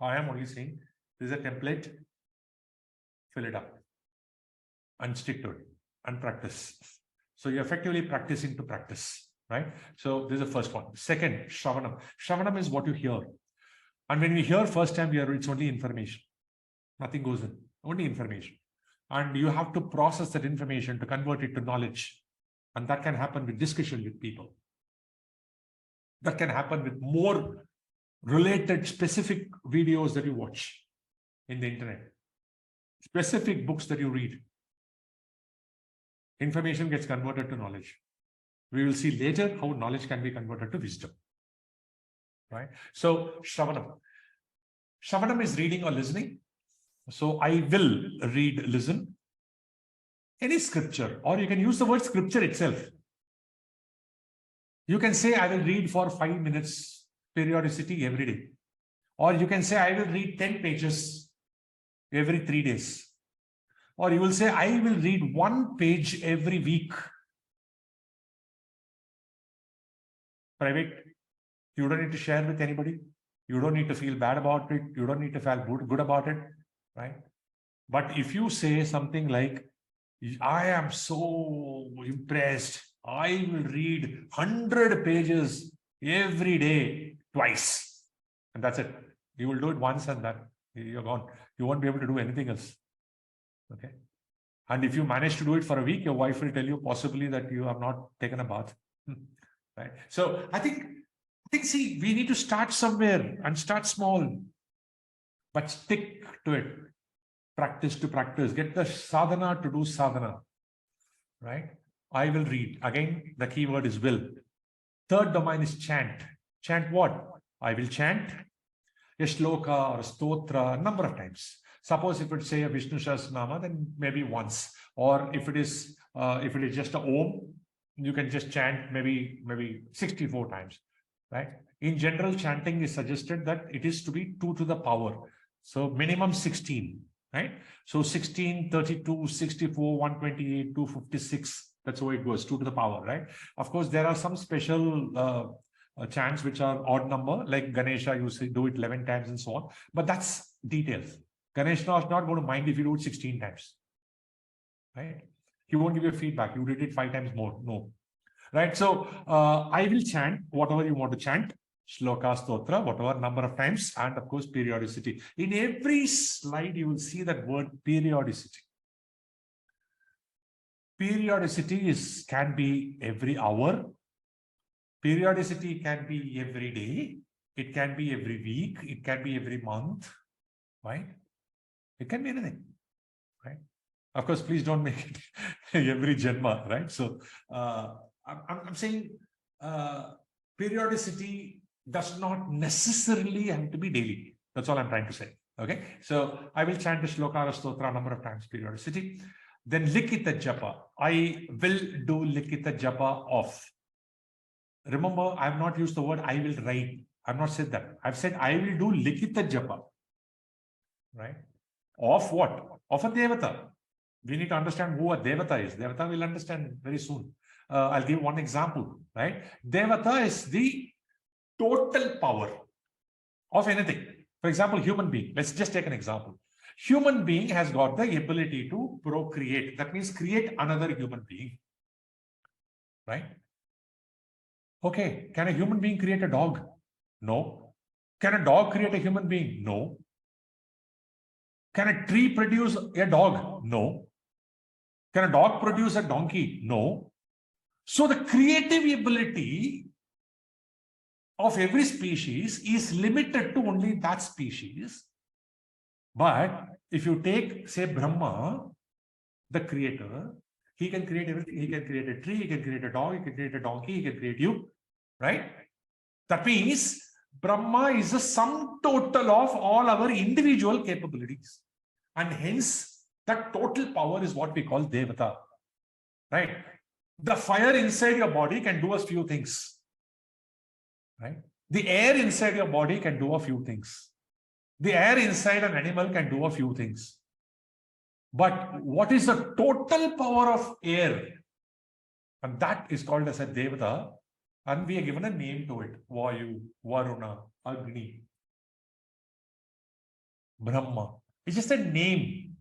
I am only saying this is a template. Fill it up and stick to it and practice. So you're effectively practicing to practice, right? So this is the first one. Second, Shravanam. Shravanam is what you hear. And when we hear first time, it's only information. Nothing goes in, only information. And you have to process that information to convert it to knowledge. And that can happen with discussion with people. That can happen with more related specific videos that you watch in the internet, specific books that you read. Information gets converted to knowledge. We will see later how knowledge can be converted to wisdom, right? So Shravanam. Shravanam is reading or listening. So I will read, listen. Any scripture, or you can use the word scripture itself. You can say, I will read for 5 minutes, periodicity every day. Or you can say, I will read 10 pages every 3 days. Or you will say, I will read 1 page every week. Private. You don't need to share with anybody. You don't need to feel bad about it. You don't need to feel good about it, right? But if you say something like, I am so impressed, I will read 100 pages every day, twice. And that's it. You will do it once and then you're gone. You won't be able to do anything else. Okay. And if you manage to do it for a week, your wife will tell you possibly that you have not taken a bath. Right. So I think, see, we need to start somewhere and start small, but stick to it. Practice to practice. Get the sadhana to do sadhana. Right. I will read. Again, the key word is will. Third domain is chant. Chant what? I will chant. a shloka or a stotra a number of times. Suppose if it's say a Vishnu Sahasranama, then maybe once. Or if it is just a Om, you can just chant maybe 64 times, right? In general, chanting is suggested that it is to be 2 to the power. So minimum 16, right? So 16, 32, 64, 128, 256. That's how it goes, 2 to the power, right? Of course, there are some special chants which are odd number, like Ganesha, you say do it 11 times and so on. But that's details. Ganesha is not going to mind if you do it 16 times, right? He won't give you feedback. You did it 5 times more. No, right? So I will chant whatever you want to chant, shloka, stotra, whatever number of times, and of course periodicity. In every slide, you will see that word periodicity. Periodicity can be every hour. Periodicity can be every day. It can be every week. It can be every month, right? It can be anything, right? Of course, please don't make it every Janma, right? So I'm saying periodicity does not necessarily have to be daily. That's all I'm trying to say. Okay. So I will chant the shloka or stotra number of times, periodicity. Then likita japa. I will do likita japa of. Remember, I have not used the word I will write. I've not said that. I've said I will do likita japa. Right? Of what? Of a devata. We need to understand who a devata is. Devata will understand very soon. I'll give one example, right? Devata is the total power of anything. For example, human being. Let's just take an example. Human being has got the ability to procreate. That means create another human being, right? Okay, can a human being create a dog? No. Can a dog create a human being? No. Can a tree produce a dog? No. Can a dog produce a donkey? No. So the creative ability of every species is limited to only that species. But if you take, say, Brahma, the creator, he can create everything. He can create a tree, he can create a dog, he can create a donkey, he can create you, right? That means Brahma is the sum total of all our individual capabilities. And hence, that total power is what we call Devata, right? The fire inside your body can do a few things, right? The air inside your body can do a few things. The air inside an animal can do a few things. But what is the total power of air? And that is called as a Devata. And we are given a name to it. Vayu, Varuna, Agni, Brahma. It's just a name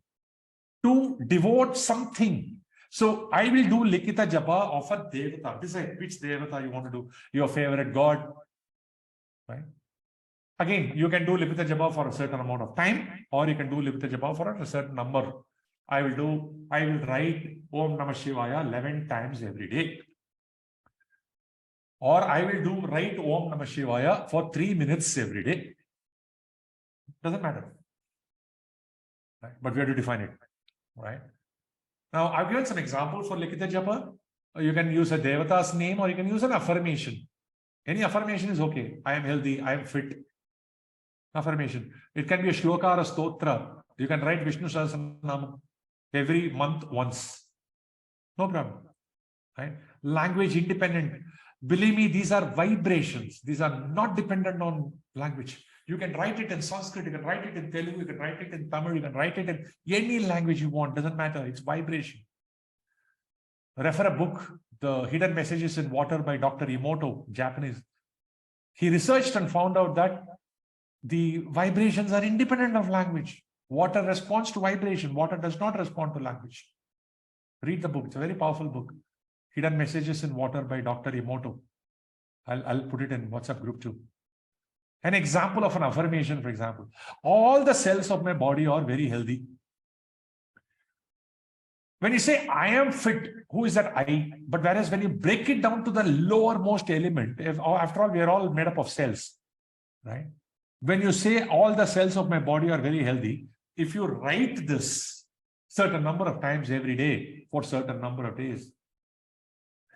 to devote something. So I will do Likita Japa of a Devata. Decide which Devata you want to do. Your favorite God. Right? Again, you can do Likita Japa for a certain amount of time, or you can do Likita Japa for a certain number. I will write Om Namah Shivaya 11 times every day. Or I will write Om Namah Shivaya for 3 minutes every day. Doesn't matter. Right? But we have to define it. Right? Now, I've given some examples for Likita Japa. You can use a Devata's name, or you can use an affirmation. Any affirmation is okay. I am healthy. I am fit. Affirmation. It can be a shloka or a stotra. You can write Vishnu Sahasranama every month once. No problem. Right? Language independent. Believe me, these are vibrations. These are not dependent on language. You can write it in Sanskrit, you can write it in Telugu, you can write it in Tamil, you can write it in any language you want. Doesn't matter. It's vibration. Refer a book, The Hidden Messages in Water by Dr. Emoto, Japanese. He researched and found out that the vibrations are independent of language. Water responds to vibration. Water does not respond to language. Read the book. It's a very powerful book. Hidden Messages in Water by Dr. Emoto. I'll put it in WhatsApp group too. An example of an affirmation, for example. All the cells of my body are very healthy. When you say, I am fit, who is that I? But whereas when you break it down to the lowermost element, after all, we are all made up of cells, right? When you say all the cells of my body are very healthy, if you write this certain number of times every day for certain number of days,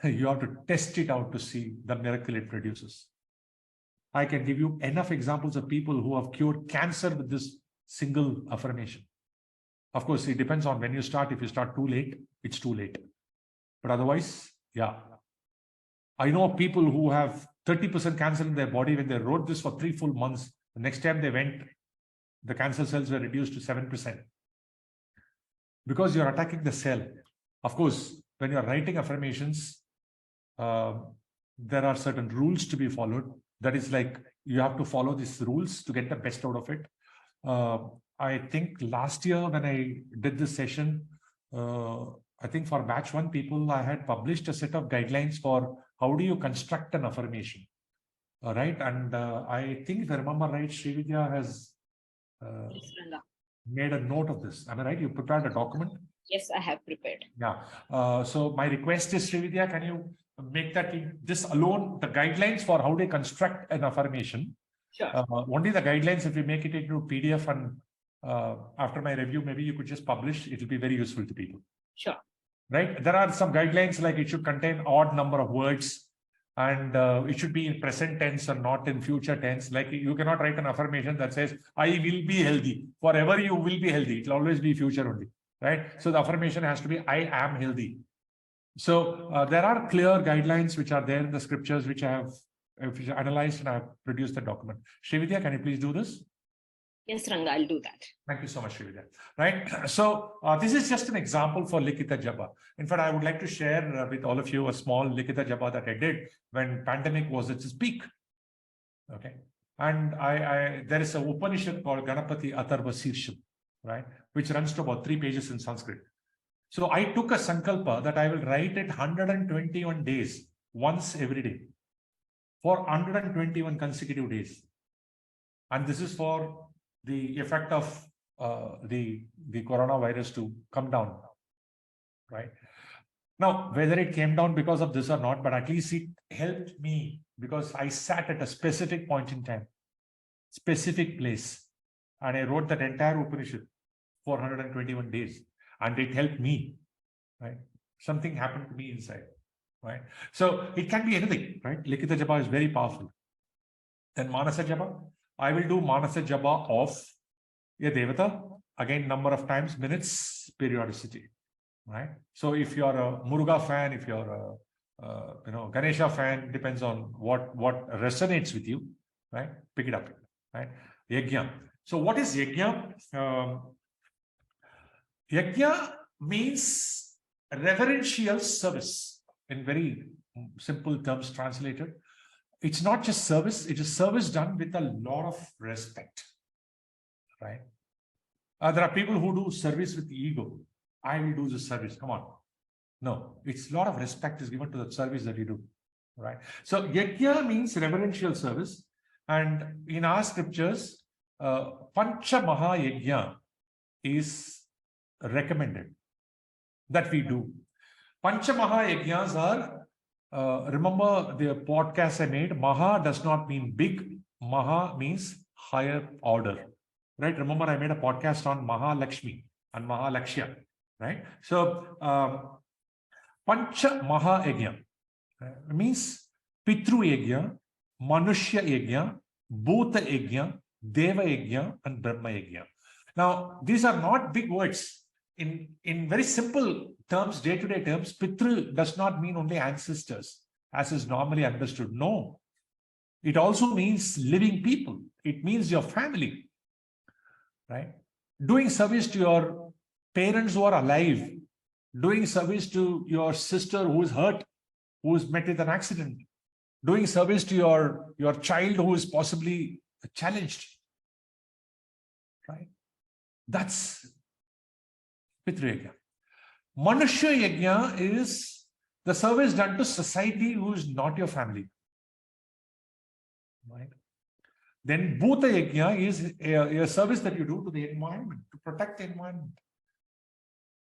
you have to test it out to see the miracle it produces. I can give you enough examples of people who have cured cancer with this single affirmation. Of course, it depends on when you start. If you start too late, it's too late. But otherwise, yeah. I know people who have 30% cancer in their body. When they wrote this for 3 full months, the next time they went, the cancer cells were reduced to 7%. Because you're attacking the cell. Of course, when you're writing affirmations, there are certain rules to be followed. That is like, you have to follow these rules to get the best out of it. I think last year when I did this session, I think for batch 1 people, I had published a set of guidelines for how do you construct an affirmation. All right. And I think if I remember right, Srividya has Yes, Ranga. made a note of this. Am I right? You prepared a document? Yes, I have prepared. Yeah. So my request is, Srividya, can you make that this alone, the guidelines for how they construct an affirmation? Sure. Only the guidelines, if we make it into PDF and after my review, maybe you could just publish, it will be very useful to people. Sure. Right? There are some guidelines like it should contain odd number of words and it should be in present tense and not in future tense. Like you cannot write an affirmation that says, I will be healthy. Forever you will be healthy. It will always be future only. Right? So the affirmation has to be, I am healthy. So there are clear guidelines which are there in the scriptures, which I have analyzed and I have produced the document. Srividya, can you please do this? Yes, Ranga, I'll do that. Thank you so much, Srividya. Right. So this is just an example for Likita Japa. In fact, I would like to share with all of you a small Likita Japa that I did when pandemic was at its peak. Okay. And there is a Upanishad called Ganapati Atharva Sirsham, right, which runs to about 3 pages in Sanskrit. So I took a sankalpa that I will write it 121 days, once every day, for 121 consecutive days. And this is for the effect of the coronavirus to come down, right? Now, whether it came down because of this or not, but at least it helped me because I sat at a specific point in time, specific place, and I wrote that entire Upanishad for 121 days, and it helped me, right? Something happened to me inside, right? So it can be anything, right? Likita Japa is very powerful. Then Manasa Japa, I will do Manasa Japa of a Devata, again, number of times, minutes, periodicity, right? So if you're a Muruga fan, if you're a Ganesha fan, depends on what resonates with you, right? Pick it up, right? Yajna. So what is Yajna? Yajna means reverential service in very simple terms translated. It's not just service, it is service done with a lot of respect, right? There are people who do service with ego. I will do the service, come on. No, it's a lot of respect is given to the service that you do, right? So yajna means reverential service. And in our scriptures, Pancha Maha Yajna is recommended that we do. Pancha Maha Yajnas are, remember the podcast I made, Maha does not mean big, Maha means higher order, right? Remember I made a podcast on Maha Lakshmi and Maha Lakshya, right? So Pancha Maha Yajna means Pitru Yajna, Manushya Yajna, Bhuta Yajna, Deva Yajna, and Brahma Yajna. Now, these are not big words. In very simple terms, day-to-day terms, Pitru does not mean only ancestors, as is normally understood. No. It also means living people. It means your family, right? Doing service to your parents who are alive, doing service to your sister who is hurt, who is met with an accident, doing service to your child who is possibly challenged, right? That's Pitru Yajna. Manushya Yajna is the service done to society who is not your family, right? Then Bhuta Yajna is a service that you do to the environment, to protect the environment.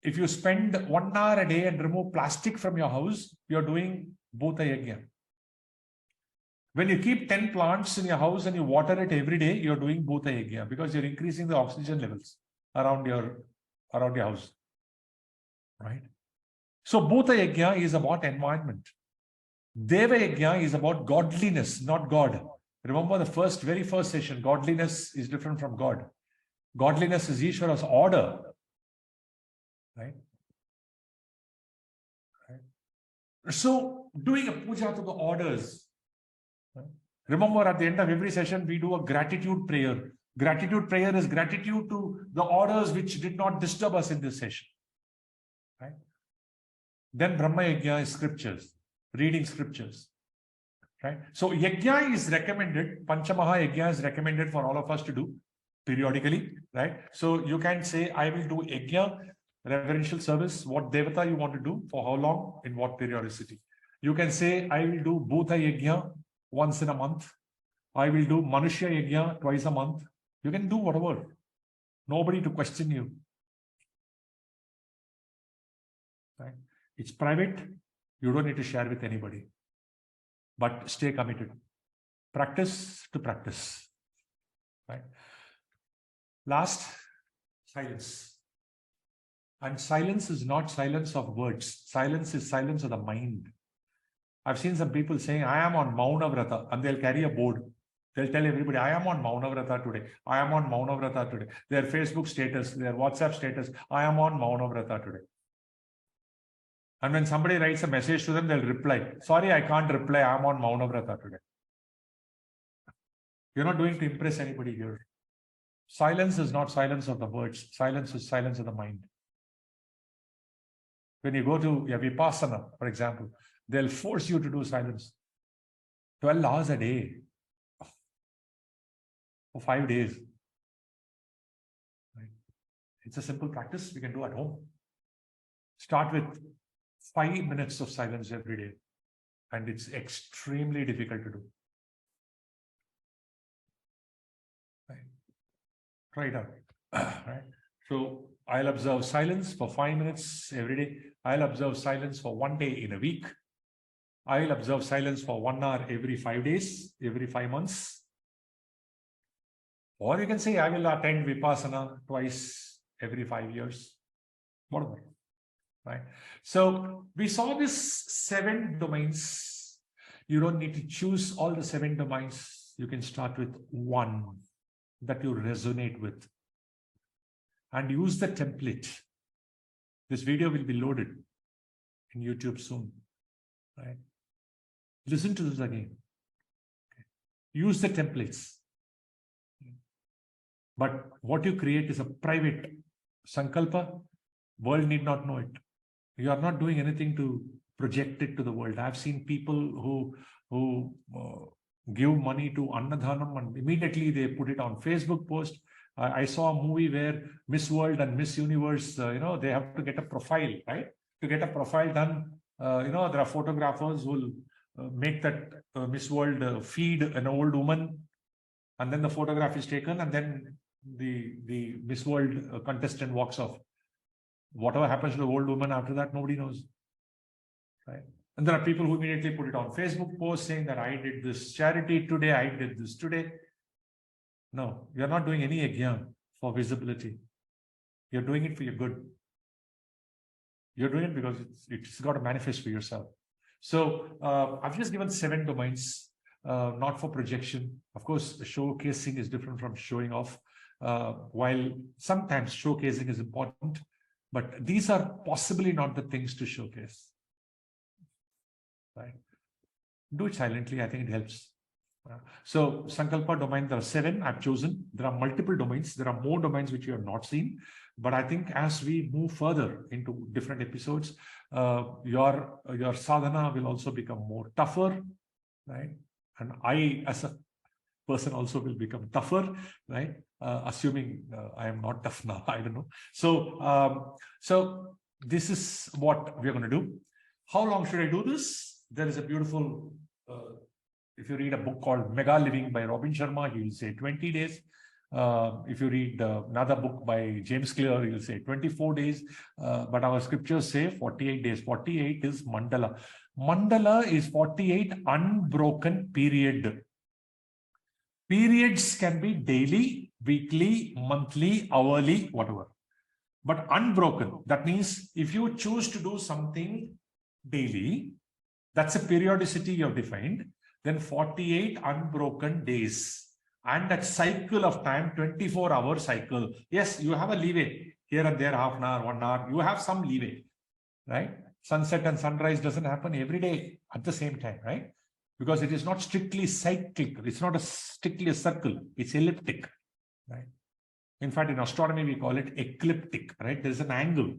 If you spend 1 hour a day and remove plastic from your house, you're doing Bhuta Yajna. When you keep 10 plants in your house and you water it every day, you're doing Bhuta Yajna because you're increasing the oxygen levels around your house, right? So Bhuta Yajna is about environment. Deva Yajna is about godliness, not God, Remember the very first session, godliness is different from God. Godliness is Ishvara's order. Right? So doing a puja to the orders. Right? Remember, at the end of every session, we do a gratitude prayer. Gratitude prayer is gratitude to the orders which did not disturb us in this session. Right? Then Brahma Yajna is scriptures, reading scriptures. Right? So Yajna is recommended, Panchamaha Yajna is recommended for all of us to do periodically. Right? So you can say, I will do Yajna, reverential service, what Devata you want to do, for how long, in what periodicity. You can say, I will do Bhuta Yajna once in a month. I will do Manushya Yajna twice a month. You can do whatever. Nobody to question you. Right? It's private. You don't need to share with anybody. But stay committed. Practice to practice. Right? Last, silence. And silence is not silence of words. Silence is silence of the mind. I've seen some people saying, I am on Mauna Vrata, and they'll carry a board. They'll tell everybody, I am on Mauna Vrata today. I am on Mauna Vrata today. Their Facebook status, their WhatsApp status, I am on Mauna Vrata today. And when somebody writes a message to them, they'll reply, sorry, I can't reply. I'm on Mauna Vrata today. You're not doing to impress anybody here. Silence is not silence of the words. Silence is silence of the mind. When you go to a Vipassana, for example, they'll force you to do silence. 12 hours a day. For 5 days. Right? It's a simple practice we can do at home. Start with 5 minutes of silence every day. And it's extremely difficult to do. Right? Try it out. Right? So I'll observe silence for 5 minutes every day. I'll observe silence for 1 day in a week. I'll observe silence for 1 hour every 5 days, every 5 months. Or you can say, I will attend Vipassana twice every 5 years. Whatever. Right? So we saw this 7 domains. You don't need to choose all the 7 domains. You can start with 1 that you resonate with. And use the template. This video will be loaded in YouTube soon. Right? Listen to this again. Okay. Use the templates. But what you create is a private Sankalpa. World need not know it. You are not doing anything to project it to the world. I've seen people who give money to Annadhanam and immediately they put it on Facebook post. I saw a movie where Miss World and Miss Universe, they have to get a profile, right? To get a profile done, there are photographers who will make that Miss World feed an old woman, and then the photograph is taken, and then the Miss World contestant walks off. Whatever happens to the old woman after that, nobody knows, right? And there are people who immediately put it on Facebook post saying that I did this charity today, I did this today. No, you're not doing any yajna for visibility. You're doing it for your good. You're doing it because it's got to manifest for yourself. So I've just given 7 domains, not for projection. Of course, showcasing is different from showing off. While sometimes showcasing is important, but these are possibly not the things to showcase. Right? Do it silently. I think it helps. So Sankalpa domain, there are 7 I've chosen. There are multiple domains. There are more domains which you have not seen. But I think as we move further into different episodes, your sadhana will also become more tougher, right? And I, as a person, also will become tougher, right? Assuming I am not tough now, I don't know. So this is what we're going to do. How long should I do this? There is a beautiful, if you read a book called Mega Living by Robin Sharma, he will say 20 days. If you read another book by James Clear, he will say 24 days. But our scriptures say 48 days. 48 is mandala. Mandala is 48 unbroken period. Periods can be daily, weekly, monthly, hourly, whatever. But unbroken, that means if you choose to do something daily, that's a periodicity you have defined. then 48 unbroken days. And that cycle of time, 24-hour cycle. Yes, you have a leeway here and there, half an hour, 1 hour. You have some leeway, right? Sunset and sunrise doesn't happen every day at the same time, right? Because it is not strictly cyclic. It's not strictly a circle. It's elliptic, right? In fact, in astronomy, we call it ecliptic, right? There's an angle,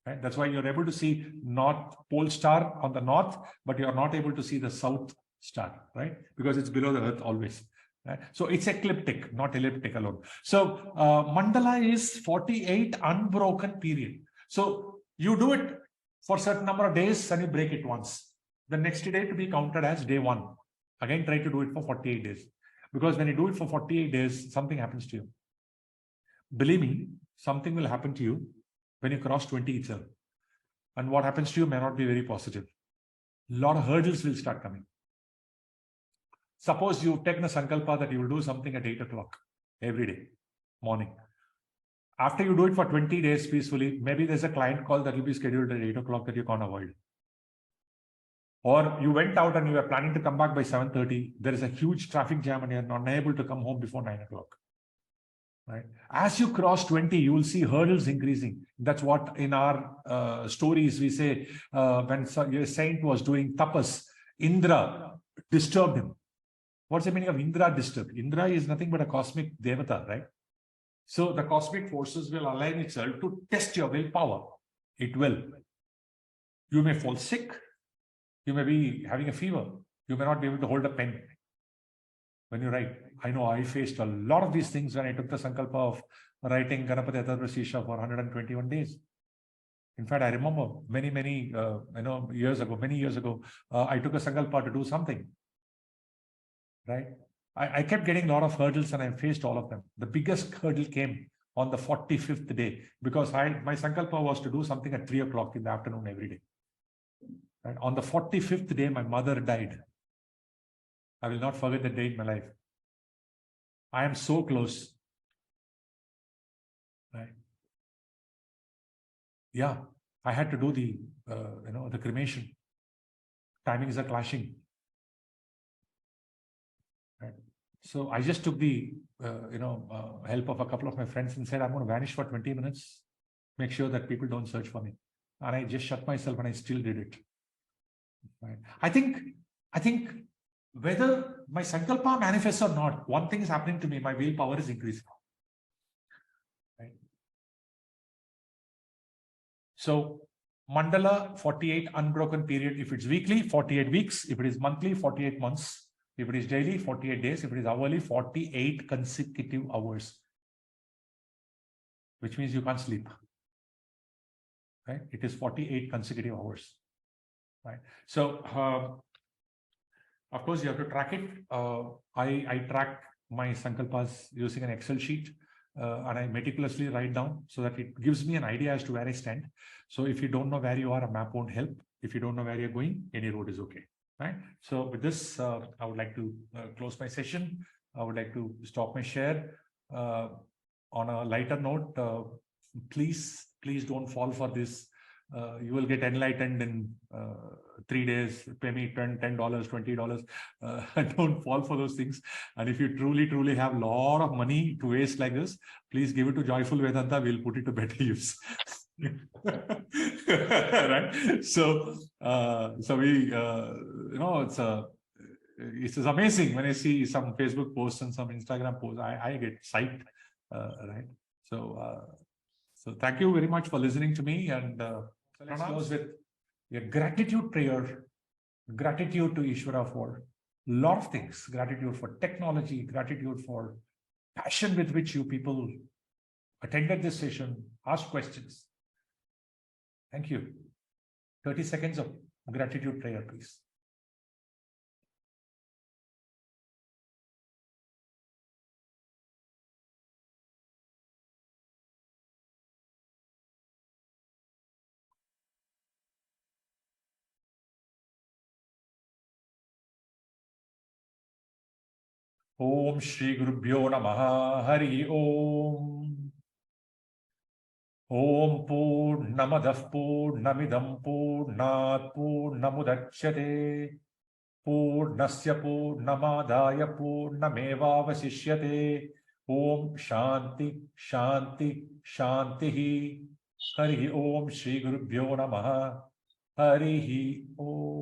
right? That's why you're able to see North Pole star on the north, but you're not able to see the South star, right? Because it's below the Earth always. Right? So it's ecliptic, not elliptic alone. So mandala is 48 unbroken period. So you do it for a certain number of days and you break it once. The next day to be counted as day one. Again, try to do it for 48 days. Because when you do it for 48 days, something happens to you. Believe me, something will happen to you when you cross 20 itself. And what happens to you may not be very positive. A lot of hurdles will start coming. Suppose you've taken a sankalpa that you will do something at 8 o'clock every day, morning. After you do it for 20 days peacefully, maybe there's a client call that will be scheduled at 8 o'clock that you can't avoid. Or you went out and you were planning to come back by 7:30. There is a huge traffic jam and you're not able to come home before 9 o'clock. Right? As you cross 20, you will see hurdles increasing. That's what in our stories we say when a saint was doing tapas, Indra disturbed him. What's the meaning of Indra disturbed? Indra is nothing but a cosmic devata, right? So the cosmic forces will align itself to test your willpower. It will. You may fall sick. You may be having a fever. You may not be able to hold a pen when you write. I know I faced a lot of these things when I took the sankalpa of writing Ganapati Atharvasisha for 121 days. In fact, I remember many years ago, I took a sankalpa to do something. Right? I kept getting a lot of hurdles and I faced all of them. The biggest hurdle came on the 45th day because my sankalpa was to do something at 3 o'clock in the afternoon every day. Right? On the 45th day, my mother died. I will not forget that day in my life. I am so close. Right? Yeah, I had to do the cremation. Timings are clashing. Right? So I just took the help of a couple of my friends and said, I'm going to vanish for 20 minutes. Make sure that people don't search for me. And I just shut myself and I still did it. Right? I think whether my sankalpa manifests or not, one thing is happening to me, my willpower is increasing. Right? So mandala, 48 unbroken period. If it's weekly, 48 weeks. If it is monthly, 48 months. If it is daily, 48 days. If it is hourly, 48 consecutive hours. Which means you can't sleep. Right? It is 48 consecutive hours. Right? So, of course, you have to track it. I track my sankalpas using an Excel sheet and I meticulously write down so that it gives me an idea as to where I stand. So if you don't know where you are, a map won't help. If you don't know where you're going, any road is okay. Right? So with this, I would like to close my session. I would like to stop my share. On a lighter note, please don't fall for this. You will get enlightened in 3 days. Pay me $10, $20. Don't fall for those things. And if you truly have a lot of money to waste like this, please give it to Joyful Vedanta. We'll put it to better use. Right? So we, it's amazing when I see some Facebook posts and some Instagram posts. I get psyched, right? So thank you very much for listening to me. And let's close with a gratitude prayer. Gratitude to Ishvara for a lot of things. Gratitude for technology. Gratitude for passion with which you people attended this session, asked questions. Thank you. 30 seconds of gratitude prayer, please. Om Shri Gurubhyo Namaha Hari Om. Om Purnamadah Purnamidam Purnat Purnamudachyate Purnasya Purnamadaya Purnamevavasishyate. Om Shanti Shanti Shantihi. Hari Om Shri Gurubhyo Namaha. Hari Om.